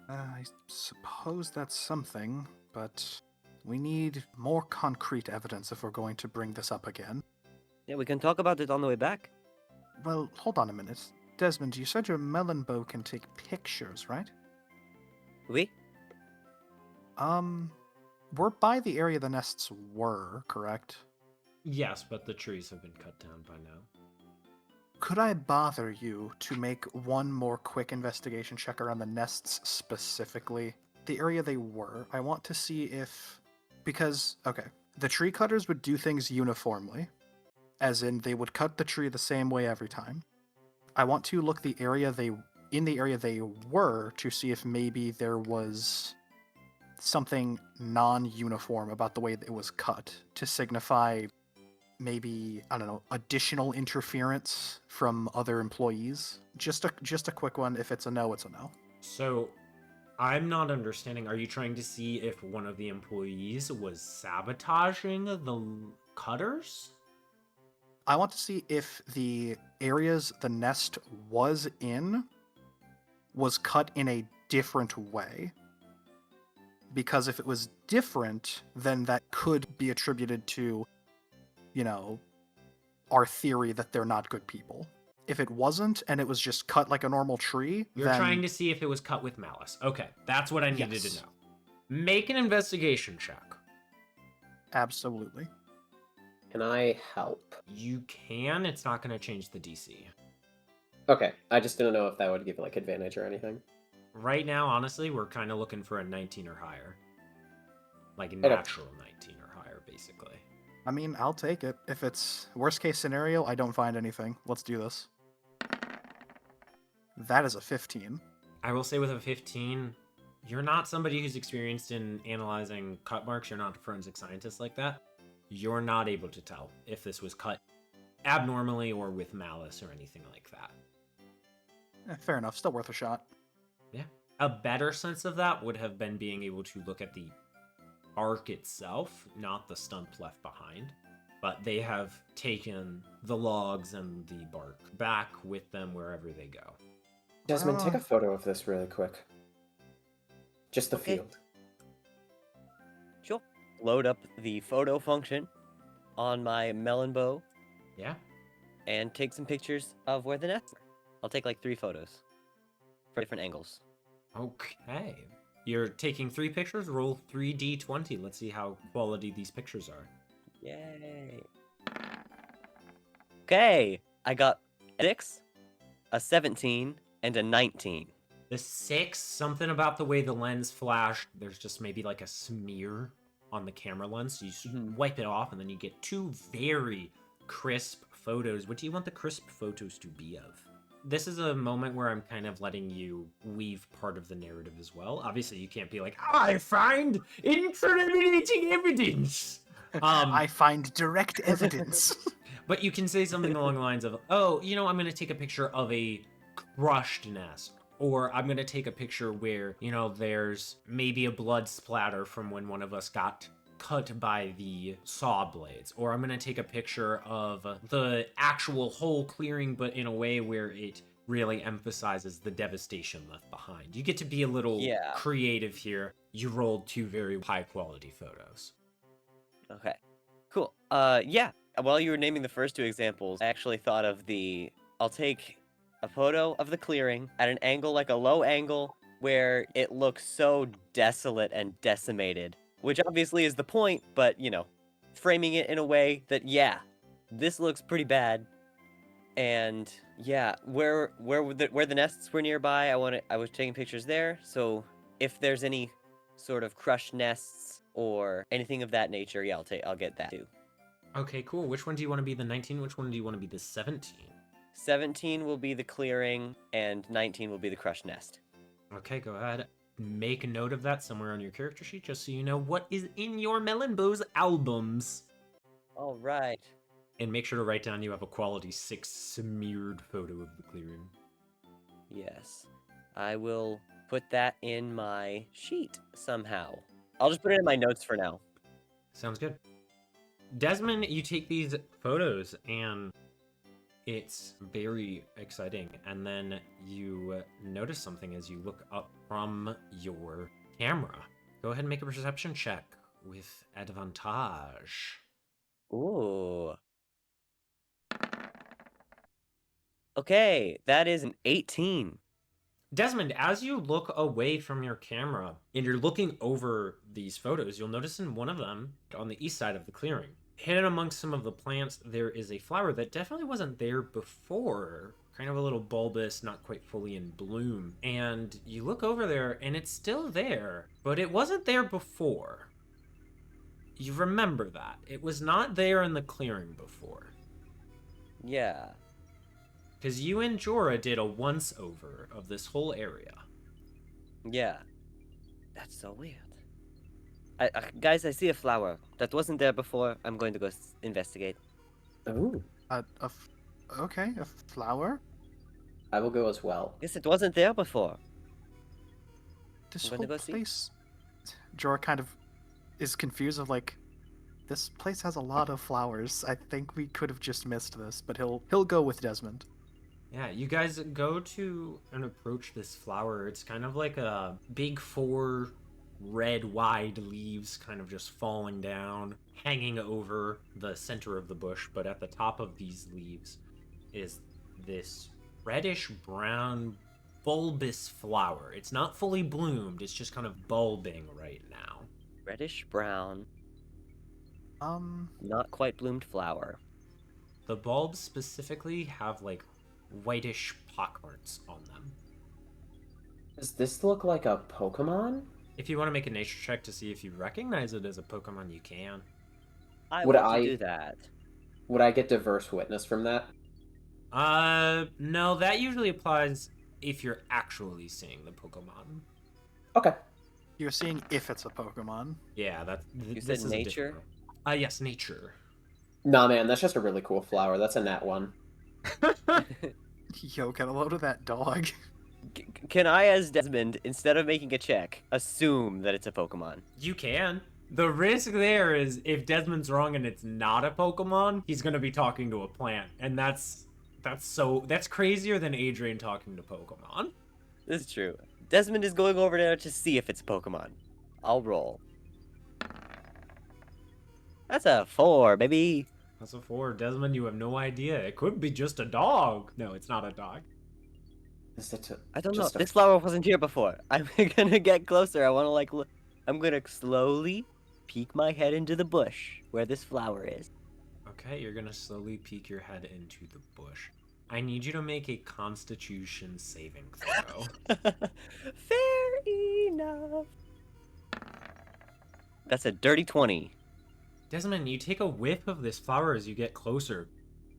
I suppose that's something, but we need more concrete evidence if we're going to bring this up again. Yeah, we can talk about it on the way back. Well, hold on a minute. Desmond, you said your melon bow can take pictures, right? Oui? We're by the area the nests were, correct? Yes, but the trees have been cut down by now. Could I bother you to make one more quick investigation check around the nests specifically? The area they were. I want to see if... Because, okay, the tree cutters would do things uniformly, as in they would cut the tree the same way every time. I want to look in the area they were to see if maybe there was something non-uniform about the way that it was cut to signify maybe, I don't know, additional interference from other employees. Just a quick one. If it's a no, it's a no. So, I'm not understanding. Are you trying to see if one of the employees was sabotaging the cutters? I want to see if the areas the nest was in was cut in a different way. Because if it was different, then that could be attributed to, our theory that they're not good people. If it wasn't, and it was just cut like a normal tree, You're then trying to see if it was cut with malice. Okay, that's what I needed Yes. to know. Make an investigation check. absolutely. Can I help? You can, it's not going to change the DC. Okay, I just didn't know if that would give like advantage or anything. Right now, honestly, we're kind of looking for a 19 or higher. Like natural 19 or higher, basically. I mean, I'll take it. If it's worst case scenario, I don't find anything. Let's do this. That is a 15. I will say with a 15, you're not somebody who's experienced in analyzing cut marks. You're not a forensic scientist like that. You're not able to tell if this was cut abnormally or with malice or anything like that. Fair enough. Still worth a shot. Yeah. A better sense of that would have been being able to look at the arc itself, not the stump left behind. But they have taken the logs and the bark back with them wherever they go. Desmond, take a photo of this really quick. Just the field. Sure. Load up the photo function on my melon bow Yeah. and take some pictures of where the nests were. I'll take like 3 photos for different angles. Okay. You're taking 3 pictures, roll 3d20. Let's see how quality these pictures are. Yay. Okay, I got a 6, a 17, and a 19. The 6, something about the way the lens flashed, there's just maybe like a smear on the camera lens. So you wipe it off and then you get 2 very crisp photos. What do you want the crisp photos to be of? This is a moment where I'm kind of letting you weave part of the narrative as well. Obviously, you can't be like, I find incriminating evidence. I find direct evidence. But you can say something along the lines of, oh, I'm going to take a picture of a crushed nest. Or I'm going to take a picture where, there's maybe a blood splatter from when one of us got cut by the saw blades. Or I'm going to take a picture of the actual whole clearing, but in a way where it really emphasizes the devastation left behind. You get to be a little creative here. You rolled 2 very high quality photos. Okay, cool. Yeah, while you were naming the first 2 examples, I actually thought of I'll take a photo of the clearing at an angle, like a low angle, where it looks so desolate and decimated. Which obviously is the point, but, framing it in a way that, this looks pretty bad. And, where the nests were nearby, I was taking pictures there, so if there's any sort of crushed nests or anything of that nature, I'll get that too. Okay, cool. Which one do you want to be the 19? Which one do you want to be the 17? 17 will be the clearing, and 19 will be the crushed nest. Okay, go ahead. Make a note of that somewhere on your character sheet, just so you know what is in your Melon Bows albums. All right. And make sure to write down you have a quality 6 smeared photo of the clearing. Yes. I will put that in my sheet somehow. I'll just put it in my notes for now. Sounds good. Desmond, you take these photos and it's very exciting. And then you notice something as you look up from your camera. Go ahead and make a perception check with advantage. Ooh. Okay, that is an 18. Desmond, as you look away from your camera and you're looking over these photos, you'll notice in one of them, on the east side of the clearing, hidden amongst some of the plants, there is a flower that definitely wasn't there before. Kind of a little bulbous, not quite fully in bloom. And you look over there and it's still there, but it wasn't there before. You remember that. It was not there in the clearing before. Yeah. Because you and Jorah did a once-over of this whole area. Yeah. That's so weird. Guys, I see a flower. That wasn't there before. I'm going to go investigate. Ooh. Okay, a flower? I will go as well. Yes, it wasn't there before. This I'm gonna whole go see. place, Jorah kind of is confused of like, this place has a lot of flowers. I think we could have just missed this, but he'll go with Desmond. Yeah, you guys go to and approach this flower. It's kind of like a big four red wide leaves kind of just falling down, hanging over the center of the bush, but at the top of these leaves is this reddish brown bulbous flower. It's not fully bloomed, it's just kind of bulbing right now. Reddish brown, Um, not quite bloomed flower. The bulbs specifically have like whitish pockmarks on them. Does this look like a Pokemon? If you want to make a nature check to see if you recognize it as a Pokemon, you can. I Would want I- to do that. Would I get diverse witness from that? No, that usually applies if you're actually seeing the Pokemon. Okay. you're seeing if it's a Pokemon. Yeah, that's. You This said is a nature? different one. Yes, nature. Nah, man, that's just a really cool flower. That's a nat 1. Yo, get a load of that dog. Can I, as Desmond, instead of making a check, assume that it's a Pokemon? You can. The risk there is if Desmond's wrong and it's not a Pokemon, he's gonna be talking to a plant, and that's crazier than Adrian talking to Pokemon. This is true. Desmond is going over there to see if it's a Pokemon. I'll roll. That's a 4, baby. That's a 4. Desmond, you have no idea. It could be just a dog. No, it's not a dog. Is it I don't know. just a- This flower wasn't here before. I'm gonna get closer. I want to like look. I'm gonna slowly peek my head into the bush where this flower is. Okay, you're gonna slowly peek your head into the bush. I need you to make a Constitution saving throw. Fair enough. That's a dirty 20. Desmond, you take a whiff of this flower as you get closer,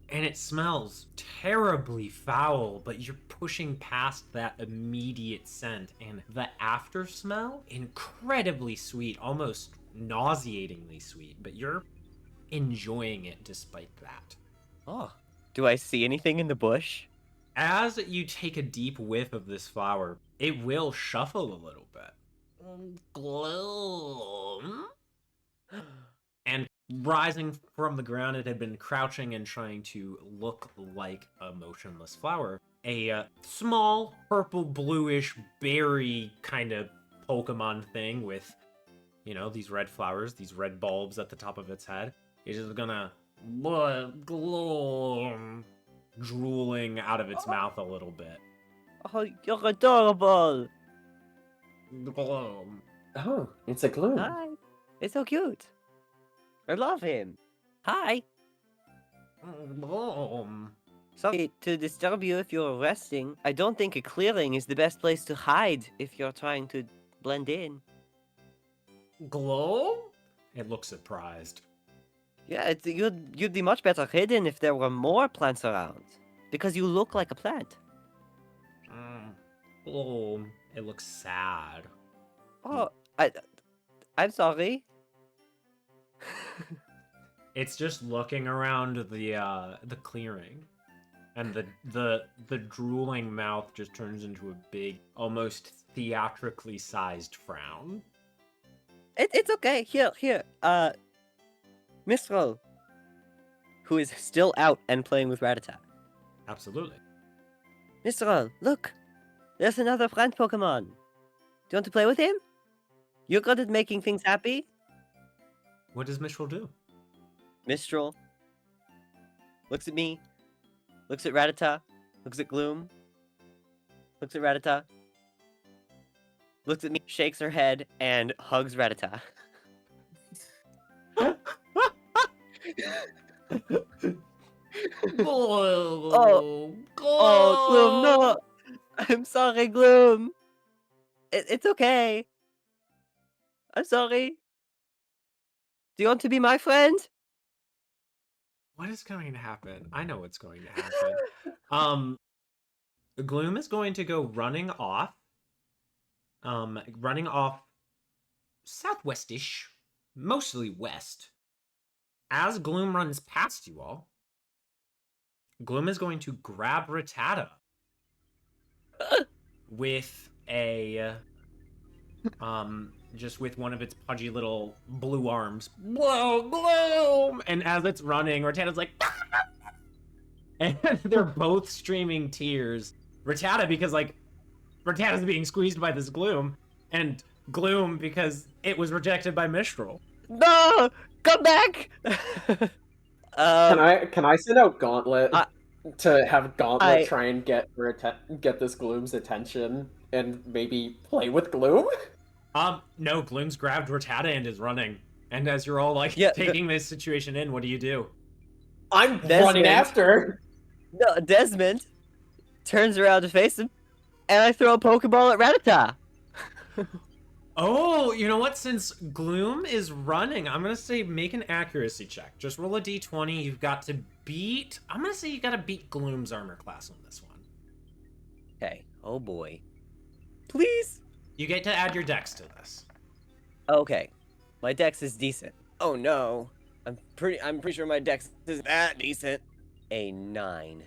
and it smells terribly foul, but you're pushing past that immediate scent, and the after smell, incredibly sweet, almost nauseatingly sweet, but you're enjoying it despite that. Oh. Do I see anything in the bush? As you take a deep whiff of this flower, it will shuffle a little bit. Gloom. And rising from the ground, it had been crouching and trying to look like a motionless flower. A small purple bluish berry kind of Pokemon thing with, you know, these red flowers, these red bulbs at the top of its head. It's just gonna gloom, drooling out of its mouth a little bit. Oh, you're adorable. Gloom. Oh, it's a Gloom. Hi. It's so cute. I love him. Hi. Gloom. Sorry to disturb you if you're resting. I don't think a clearing is the best place to hide if you're trying to blend in. Gloom? It looks surprised. Yeah, you'd be much better hidden if there were more plants around. Because you look like a plant. Gloom. It looks sad. Oh, I'm sorry. It's just looking around the clearing, and the drooling mouth just turns into a big, almost theatrically sized frown. It's okay. Here. Mistral, who is still out and playing with Rattata. Absolutely. Mistral, look. There's another plant Pokemon. Do you want to play with him? You're good at making things happy. What does Mistral do? Mistral looks at me, looks at Rattata, looks at Gloom, looks at Rattata, looks at me, shakes her head, and hugs Rattata. Oh, Oh, Gloom, no! I'm sorry, Gloom. It's okay. I'm sorry. Do you want to be my friend? What is going to happen? I know what's going to happen. Gloom is going to go running off southwestish, mostly west. As Gloom runs past you all, Gloom is going to grab Rattata with a just with one of its pudgy little blue arms. Blow, Gloom! And as it's running, Rattata's like, and they're both streaming tears. Rattata, because, like, Rattata's being squeezed by this Gloom, and Gloom, because it was rejected by Mistral. No! Come back! Can I send out Gauntlet to have Gauntlet I- try and get this Gloom's attention and maybe play with Gloom? No, Gloom's grabbed Rattata and is running. And as you're all, like, taking this situation in, what do you do? I'm Desmond. running after. No, Desmond turns around to face him, and I throw a Pokeball at Rattata. Oh, you know what? Since Gloom is running, I'm gonna say make an accuracy check. Just roll a d20. You've got to beat... I'm gonna say you gotta beat Gloom's armor class on this one. Okay. Oh boy. Please. You get to add your dex to this. Okay. My dex is decent. Oh no. I'm pretty sure my dex is that decent. A 9.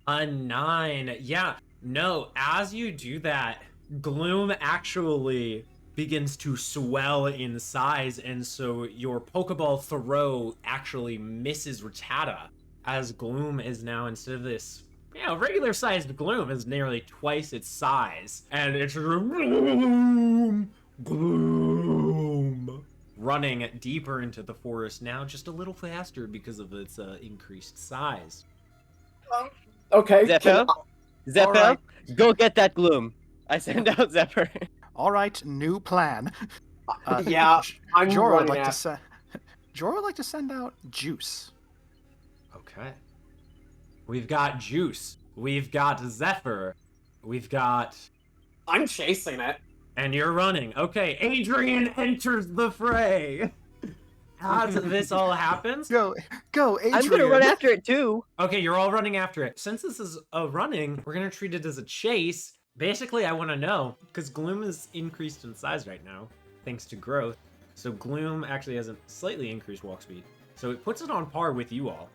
A 9. Yeah. No, as you do that, Gloom actually begins to swell in size, and so your Pokeball throw actually misses Rattata, as Gloom is now, instead of this, regular-sized Gloom, is nearly twice its size, and it's Gloom, Gloom, running deeper into the forest now, just a little faster because of its increased size. Okay. Zephyr? Zephyr? Alright. Go get that Gloom. I send out Zephyr. All right, new plan. Yeah, I'm Jorah would running like to after. Jorah would like to send out Juice. Okay. We've got Juice. We've got Zephyr. We've got... I'm chasing it. And you're running. Okay, Adrian enters the fray. As this all happens... Go, Adrian. I'm gonna run after it too. Okay, you're all running after it. Since this is a running, we're gonna treat it as a chase. Basically, I want to know, because Gloom is increased in size right now, thanks to growth. So Gloom actually has a slightly increased walk speed. So it puts it on par with you all.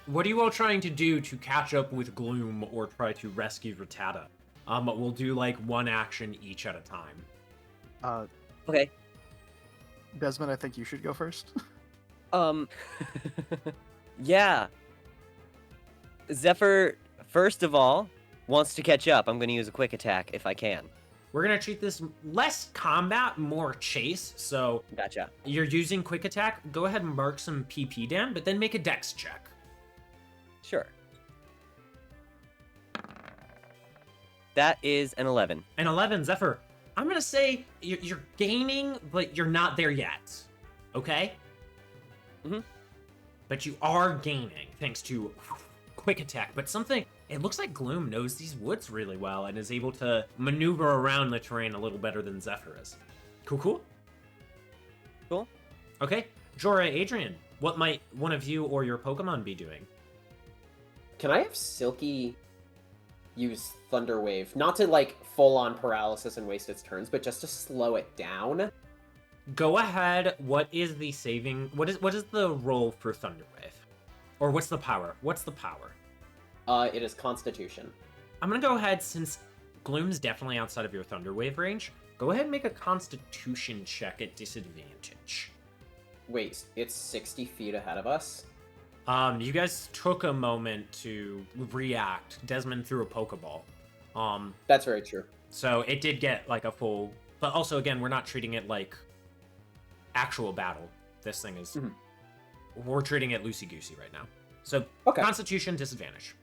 What are you all trying to do to catch up with Gloom or try to rescue Rattata? We'll do like one action each at a time. Okay. Desmond, I think you should go first. Yeah. Zephyr, first of all, wants to catch up. I'm gonna use a quick attack if I can. We're gonna treat this less combat, more chase. So Gotcha. you're using quick attack. Go ahead and mark some PP down, but then make a dex check. Sure. That is an 11. And 11, Zephyr, I'm gonna say you're gaining, but you're not there yet. Okay? Mhm. But you are gaining thanks to quick attack. But something, it looks like Gloom knows these woods really well and is able to maneuver around the terrain a little better than Zephyr is. Cool? Cool. Okay, Jorah, Adrian, what might one of you or your Pokemon be doing? Can I have Silky use Thunder Wave? Not to, like, full-on paralysis and waste its turns, but just to slow it down? Go ahead. What is the saving? What is the roll for Thunder Wave? Or what's the power? What's the power? It is Constitution. I'm gonna go ahead, since Gloom's definitely outside of your Thunder Wave range, go ahead and make a Constitution check at disadvantage. Wait, it's 60 feet ahead of us? You guys took a moment to react. Desmond threw a Pokeball. That's very true. So it did get like a full, but also again, we're not treating it like actual battle. This thing is, we're treating it loosey-goosey right now. So Okay. Constitution disadvantage.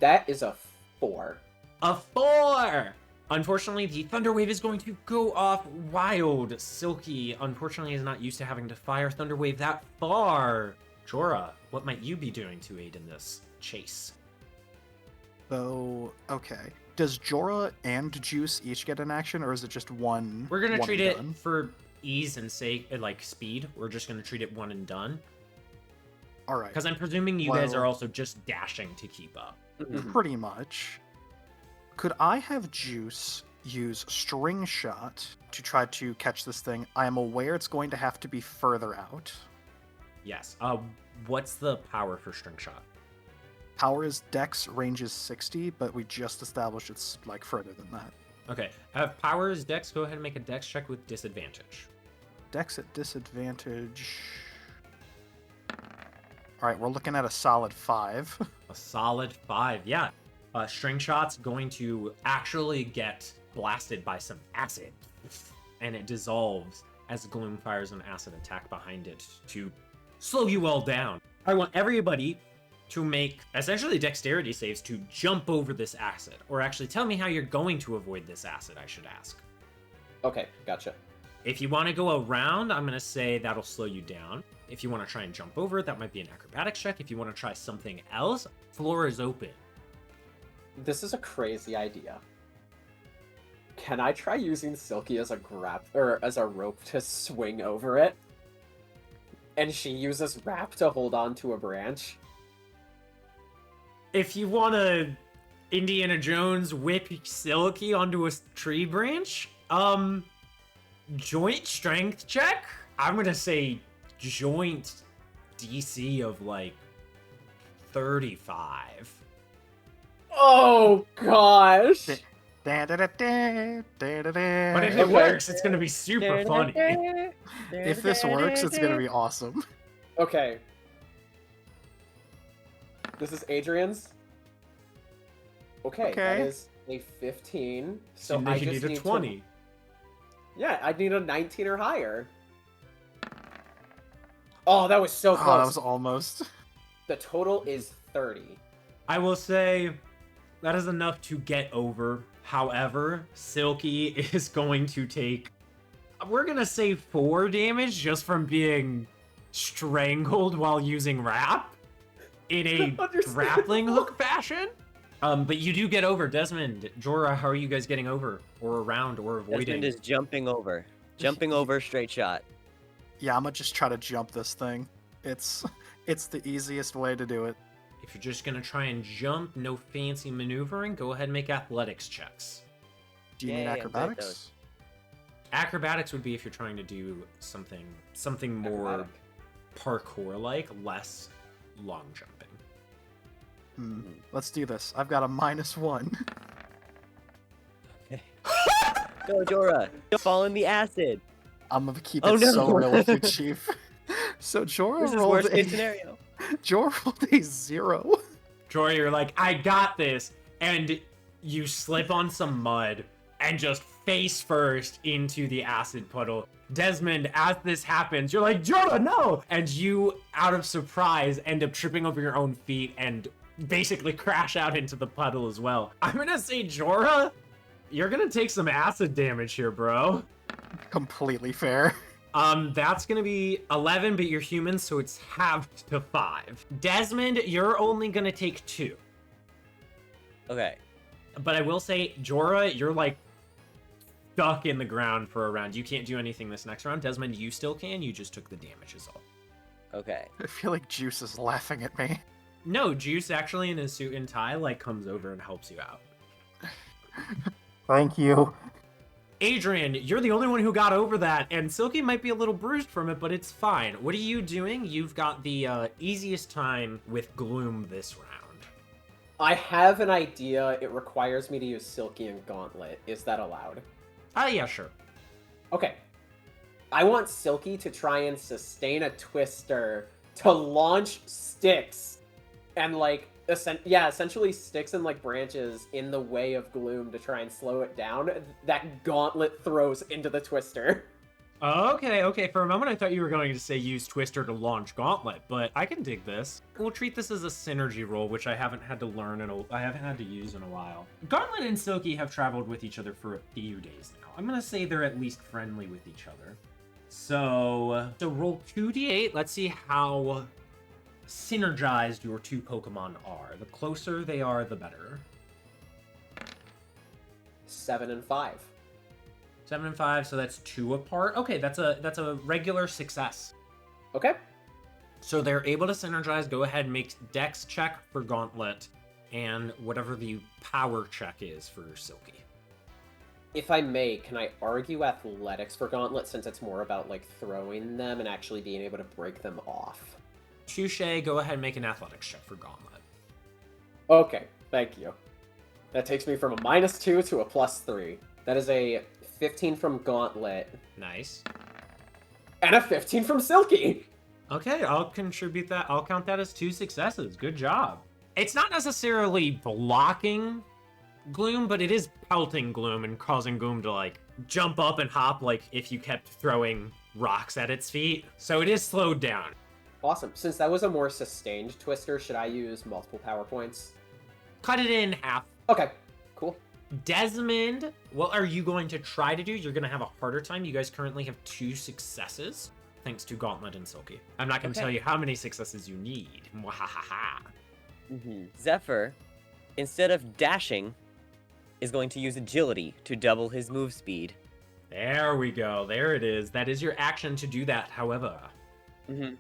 That is a 4. A 4! Unfortunately, the Thunder Wave is going to go off wild. Silky, unfortunately, is not used to having to fire Thunder Wave that far. Jorah, what might you be doing to aid in this chase? So, okay. Does Jorah and Juice each get an action, or is it just one? We're gonna one treat and it done? for ease and sake, like speed. We're just gonna treat it one and done. All right. Because I'm presuming you guys Well- are also just dashing to keep up. Pretty much. Could I have Juice use String Shot to try to catch this thing? I am aware it's going to have to be further out. Yes. What's the power for String Shot? Power is Dex, range is 60, but we just established it's like further than that. Okay. Powers, Dex, go ahead and make a Dex check with disadvantage. Dex at disadvantage. All right, we're looking at a solid 5. A solid 5, yeah. String Shot's going to actually get blasted by some acid, and it dissolves as Gloom fires an acid attack behind it to slow you all down. I want everybody to make essentially dexterity saves to jump over this acid, or actually tell me how you're going to avoid this acid, I should ask. Okay, gotcha. If you want to go around, I'm going to say that'll slow you down. If you want to try and jump over it, that might be an acrobatics check. If you want to try something else, floor is open. This is a crazy idea. Can I try using Silky as a as a rope to swing over it? And she uses Wrap to hold on to a branch? If you want to Indiana Jones whip Silky onto a tree branch, joint strength check? I'm going to say joint DC of like 35. Oh gosh! But if If it works, it's going to be super funny. this works, it's gonna be awesome. Okay. This is Adrian's. Okay, that is a 15. So So I you just need a 20. Yeah, I need a 19 or higher. Oh, that was so close. Oh, that was almost. The total is 30. I will say that is enough to get over. However, Silky is going to take, we're going to say 4 damage just from being strangled while using Wrap in a grappling hook fashion. But you do get over. Desmond, Jorah, how are you guys getting over or around or avoiding? Desmond is jumping over. Jumping over, straight shot. Yeah, I'm gonna just try to jump this thing. It's the easiest way to do it. If you're just going to try and jump, no fancy maneuvering, go ahead and make athletics checks. Do you mean Yay, I'm good at acrobatics? those. Acrobatics would be if you're trying to do something more Acrobatic. parkour-like, less long jumping. Let's do this. I've got a -1. Go, Jorah. Don't fall in the acid. I'm gonna keep Oh, it no. so real with you, Chief. So Jorah This is rolled worst a case scenario. Jorah rolled a 0. Troy, you're like, I got this, and you slip on some mud and just face first into the acid puddle. Desmond, as this happens, you're like, Jorah, no! And you, out of surprise, end up tripping over your own feet and basically crash out into the puddle as well. I'm gonna say, Jorah, you're gonna take some acid damage here, bro. Completely fair. That's gonna be 11, but you're human, so it's halved to 5. Desmond, you're only gonna take 2. Okay. But I will say, Jorah, you're like stuck in the ground for a round. You can't do anything this next round. Desmond, you still can. You just took the damage is all. Okay. I feel like Juice is laughing at me. No, Juice actually in his suit and tie like comes over and helps you out. Thank you. Adrian, you're the only one who got over that, and Silky might be a little bruised from it, but it's fine. What are you doing? You've got the easiest time with Gloom this round. I have an idea. It requires me to use Silky and Gauntlet. Is that allowed? Yeah, sure. Okay. I want Silky to try and sustain a twister to launch sticks and like essentially sticks and like branches in the way of Gloom to try and slow it down. That Gauntlet throws into the twister. Okay. For a moment, I thought you were going to say use Twister to launch Gauntlet, but I can dig this. We'll treat this as a synergy roll, which I haven't had to learn I haven't had to use in a while. Gauntlet and Silky have traveled with each other for a few days now. I'm gonna say they're at least friendly with each other. So roll 2d8. Let's see how synergized your two Pokemon are. The closer they are, the better. 7 and 5. 7 and 5, so that's 2 apart. Okay, that's a regular success. Okay. So they're able to synergize. Go ahead and make Dex check for Gauntlet and whatever the power check is for Silky. If I may, can I argue athletics for Gauntlet since it's more about like throwing them and actually being able to break them off? Touche, go ahead and make an athletics check for Gauntlet. Okay, thank you. That takes me from a -2 to a +3. That is a 15 from Gauntlet Nice. and a 15 from Silky. Okay, I'll contribute that. I'll count that as 2 successes. Good job. It's not necessarily blocking Gloom, but it is pelting Gloom and causing Gloom to, like, jump up and hop like if you kept throwing rocks at its feet. So it is slowed down. Awesome. Since that was a more sustained twister, should I use multiple power points? Cut it in half. Okay, cool. Desmond, what are you going to try to do? You're going to have a harder time. You guys currently have 2 successes, thanks to Gauntlet and Silky. I'm not going to tell you how many successes you need. Mwahaha. Zephyr, instead of dashing, is going to use agility to double his move speed. There we go. There it is. That is your action to do that, however. But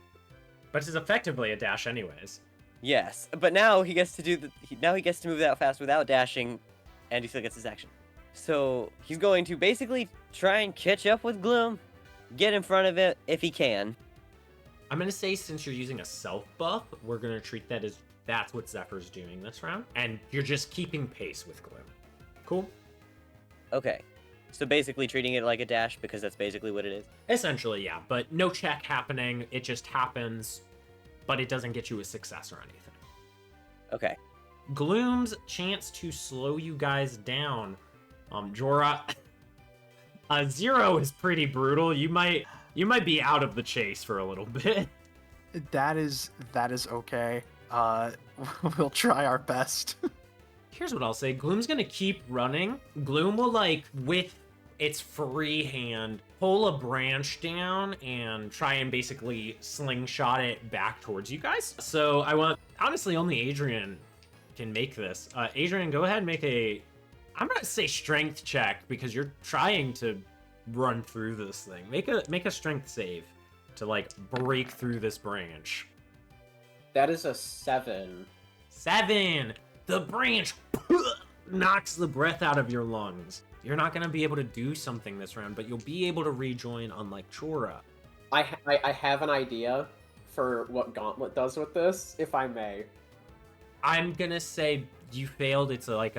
it's effectively a dash anyways. Yes, but now he gets to do now he gets to move that fast without dashing, and he still gets his action. So he's going to basically try and catch up with Gloom, get in front of it if he can. I'm going to say since you're using a self buff, we're going to treat that as that's what Zephyr's doing this round. And you're just keeping pace with Gloom. Cool? Okay, so basically treating it like a dash because that's basically what it is. Essentially, yeah. But no check happening. It just happens, but it doesn't get you a success or anything. Okay. Gloom's chance to slow you guys down. Jorah, 0 is pretty brutal. You might be out of the chase for a little bit. That is okay. We'll try our best. Here's what I'll say. Gloom's gonna keep running. Gloom will, like, with its free hand, pull a branch down and try and basically slingshot it back towards you guys. So I want, honestly, only Adrian can make this. Adrian, go ahead and make I'm gonna say strength check because you're trying to run through this thing. Make a strength save to, like, break through this branch. That is a 7. 7! The branch knocks the breath out of your lungs. You're not going to be able to do something this round, but you'll be able to rejoin, unlike Chora. I have an idea for what Gauntlet does with this, if I may. I'm going to say you failed. It's like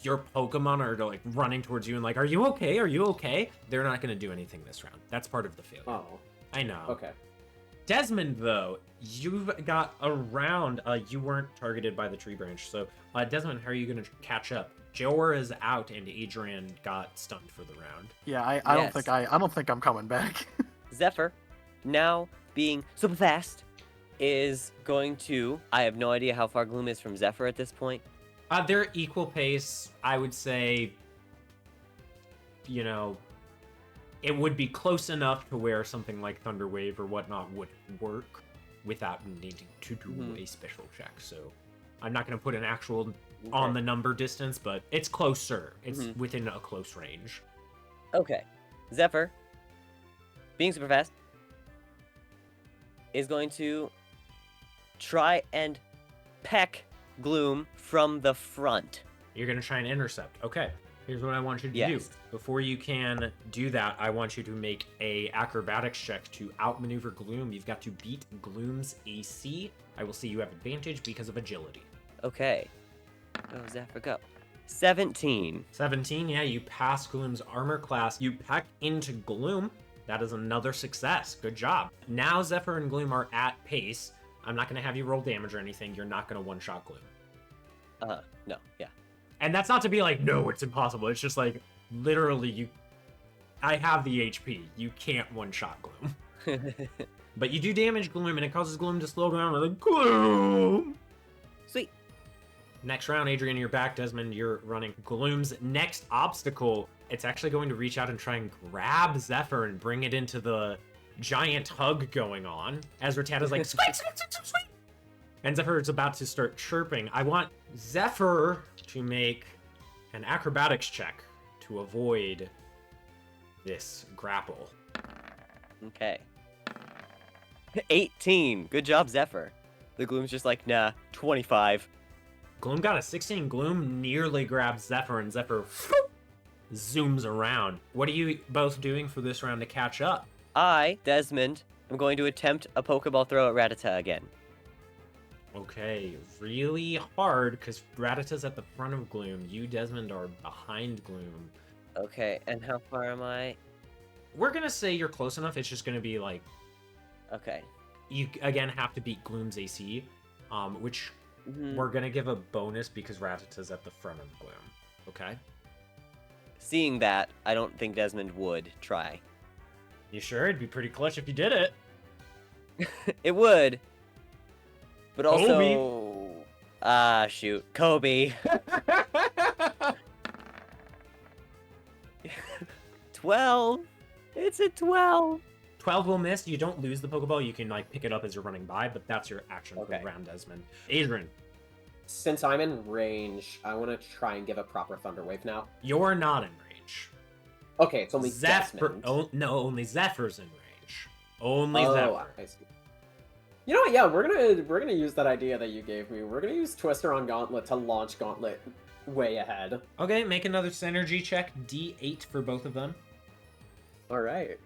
your Pokemon are like running towards you and like, are you okay? Are you okay? They're not going to do anything this round. That's part of the failure. Oh. I know. Okay. Desmond, though, you've got around. You weren't targeted by the tree branch, so Desmond, how are you going to catch up? Jor is out, and Adrian got stunned for the round. Yeah, I don't think I'm coming back. Zephyr, now being super fast, is going to. I have no idea how far Gloom is from Zephyr at this point. They're equal pace. I would say, you know, it would be close enough to where something like Thunder Wave or whatnot would work without needing to do a special check. So I'm not going to put an actual on the number distance, but it's closer. It's within a close range. Okay. Zephyr, being super fast, is going to try and peck Gloom from the front. You're going to try and intercept. Okay. Here's what I want you to do. Before you can do that, I want you to make a acrobatics check to outmaneuver Gloom. You've got to beat Gloom's AC. I will see you have advantage because of agility. Okay. Go, Zephyr, go. 17. 17, yeah, you pass Gloom's armor class. You peck into Gloom. That is another success. Good job. Now Zephyr and Gloom are at pace. I'm not going to have you roll damage or anything. You're not going to one-shot Gloom. No, yeah. And that's not to be like, no, it's impossible. It's just like, literally, I have the HP. You can't one-shot Gloom. But you do damage Gloom, and it causes Gloom to slow down with a Gloom! Sweet. Next round, Adrian, you're back. Desmond, you're running. Gloom's next obstacle, it's actually going to reach out and try and grab Zephyr and bring it into the giant hug going on. As Rattata's like, squeak, squeak, squeak, squeak, squeak. And Zephyr is about to start chirping. I want Zephyr to make an acrobatics check to avoid this grapple. Okay. 18. Good job, Zephyr. The Gloom's just like, nah, 25. Gloom got a 16. Gloom nearly grabs Zephyr, and Zephyr zooms around. What are you both doing for this round to catch up? I, Desmond, am going to attempt a Pokeball throw at Rattata again. Okay, really hard, because Rattata's at the front of Gloom. You, Desmond, are behind Gloom. Okay, and how far am I? We're gonna say you're close enough. It's just gonna be like Okay. you again have to beat Gloom's AC, which we're gonna give a bonus because Ratata's at the front of Gloom. Okay. Seeing that, I don't think Desmond would try. You sure? It'd be pretty clutch if you did it. It would. But also... Kobe. Shoot. Kobe. 12. It's a 12. 12 will miss. You don't lose the Pokeball. You can like pick it up as you're running by, but that's your action for the round, Desmond. Adrian. Since I'm in range, I want to try and give a proper Thunder Wave now. You're not in range. Okay, it's only Zephyr. Desmond. Oh, no, only Zephyr's in range. Only Zephyr. I see. You know what? Yeah, we're gonna use that idea that you gave me. We're gonna use Twister on Gauntlet to launch Gauntlet way ahead. Okay, make another synergy check. D8 for both of them. All right.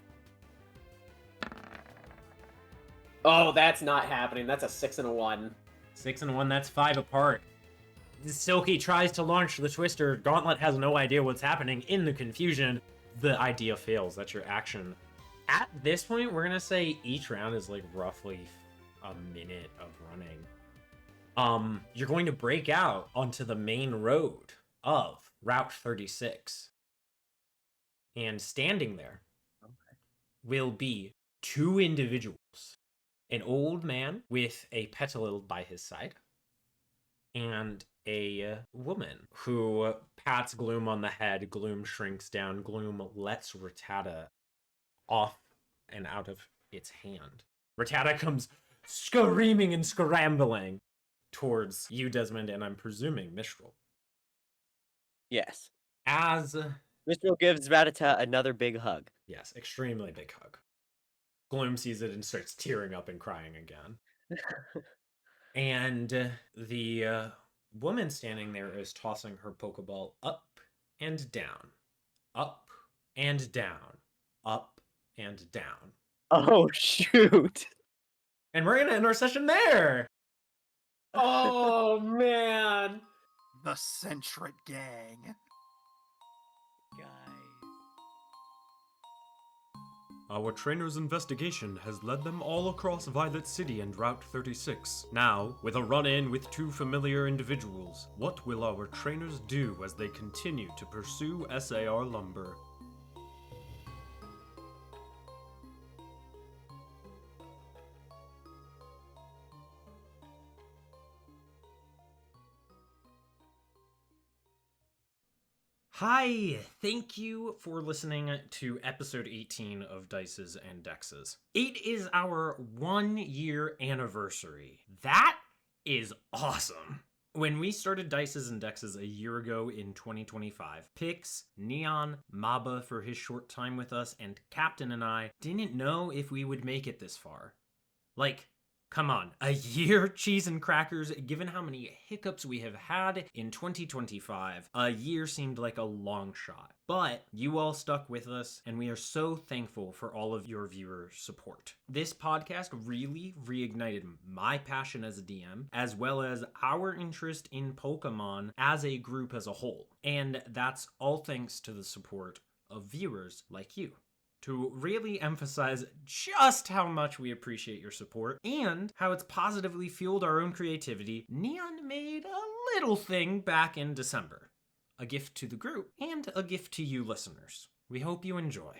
Oh, that's not happening. That's a 6 and a 1. 6 and 1, that's 5 apart. Silky tries to launch the Twister. Gauntlet has no idea what's happening. In the confusion, the idea fails. That's your action. At this point, we're going to say each round is like roughly a minute of running. You're going to break out onto the main road of Route 36. And standing there will be 2 individuals. An old man with a petal by his side, and a woman who pats Gloom on the head. Gloom shrinks down. Gloom lets Rattata off and out of its hand. Rattata comes screaming and scrambling towards you, Desmond, and I'm presuming Mistral. Yes. As... Mistral gives Rattata another big hug. Yes, extremely big hug. Gloom sees it and starts tearing up and crying again. And the woman standing there is tossing her Pokeball up and down, up and down, up and down. Oh, shoot. And we're going to end our session there. Oh, man. The Centric Gang. Guys. Our trainer's investigation has led them all across Violet City and Route 36. Now, with a run-in with 2 familiar individuals, what will our trainers do as they continue to pursue SAR Lumber? Hi, thank you for listening to episode 18 of Dices and Dexes. It is our 1-year anniversary. That is awesome. When we started Dices and Dexes a year ago in 2025, Pix, Neon, Maba for his short time with us, and Captain and I didn't know if we would make it this far. Like, come on, a year, cheese and crackers. Given how many hiccups we have had in 2025, a year seemed like a long shot. But you all stuck with us, and we are so thankful for all of your viewer support. This podcast really reignited my passion as a DM, as well as our interest in Pokemon as a group as a whole. And that's all thanks to the support of viewers like you. To really emphasize just how much we appreciate your support and how it's positively fueled our own creativity, Neon made a little thing back in December. A gift to the group and a gift to you listeners. We hope you enjoy.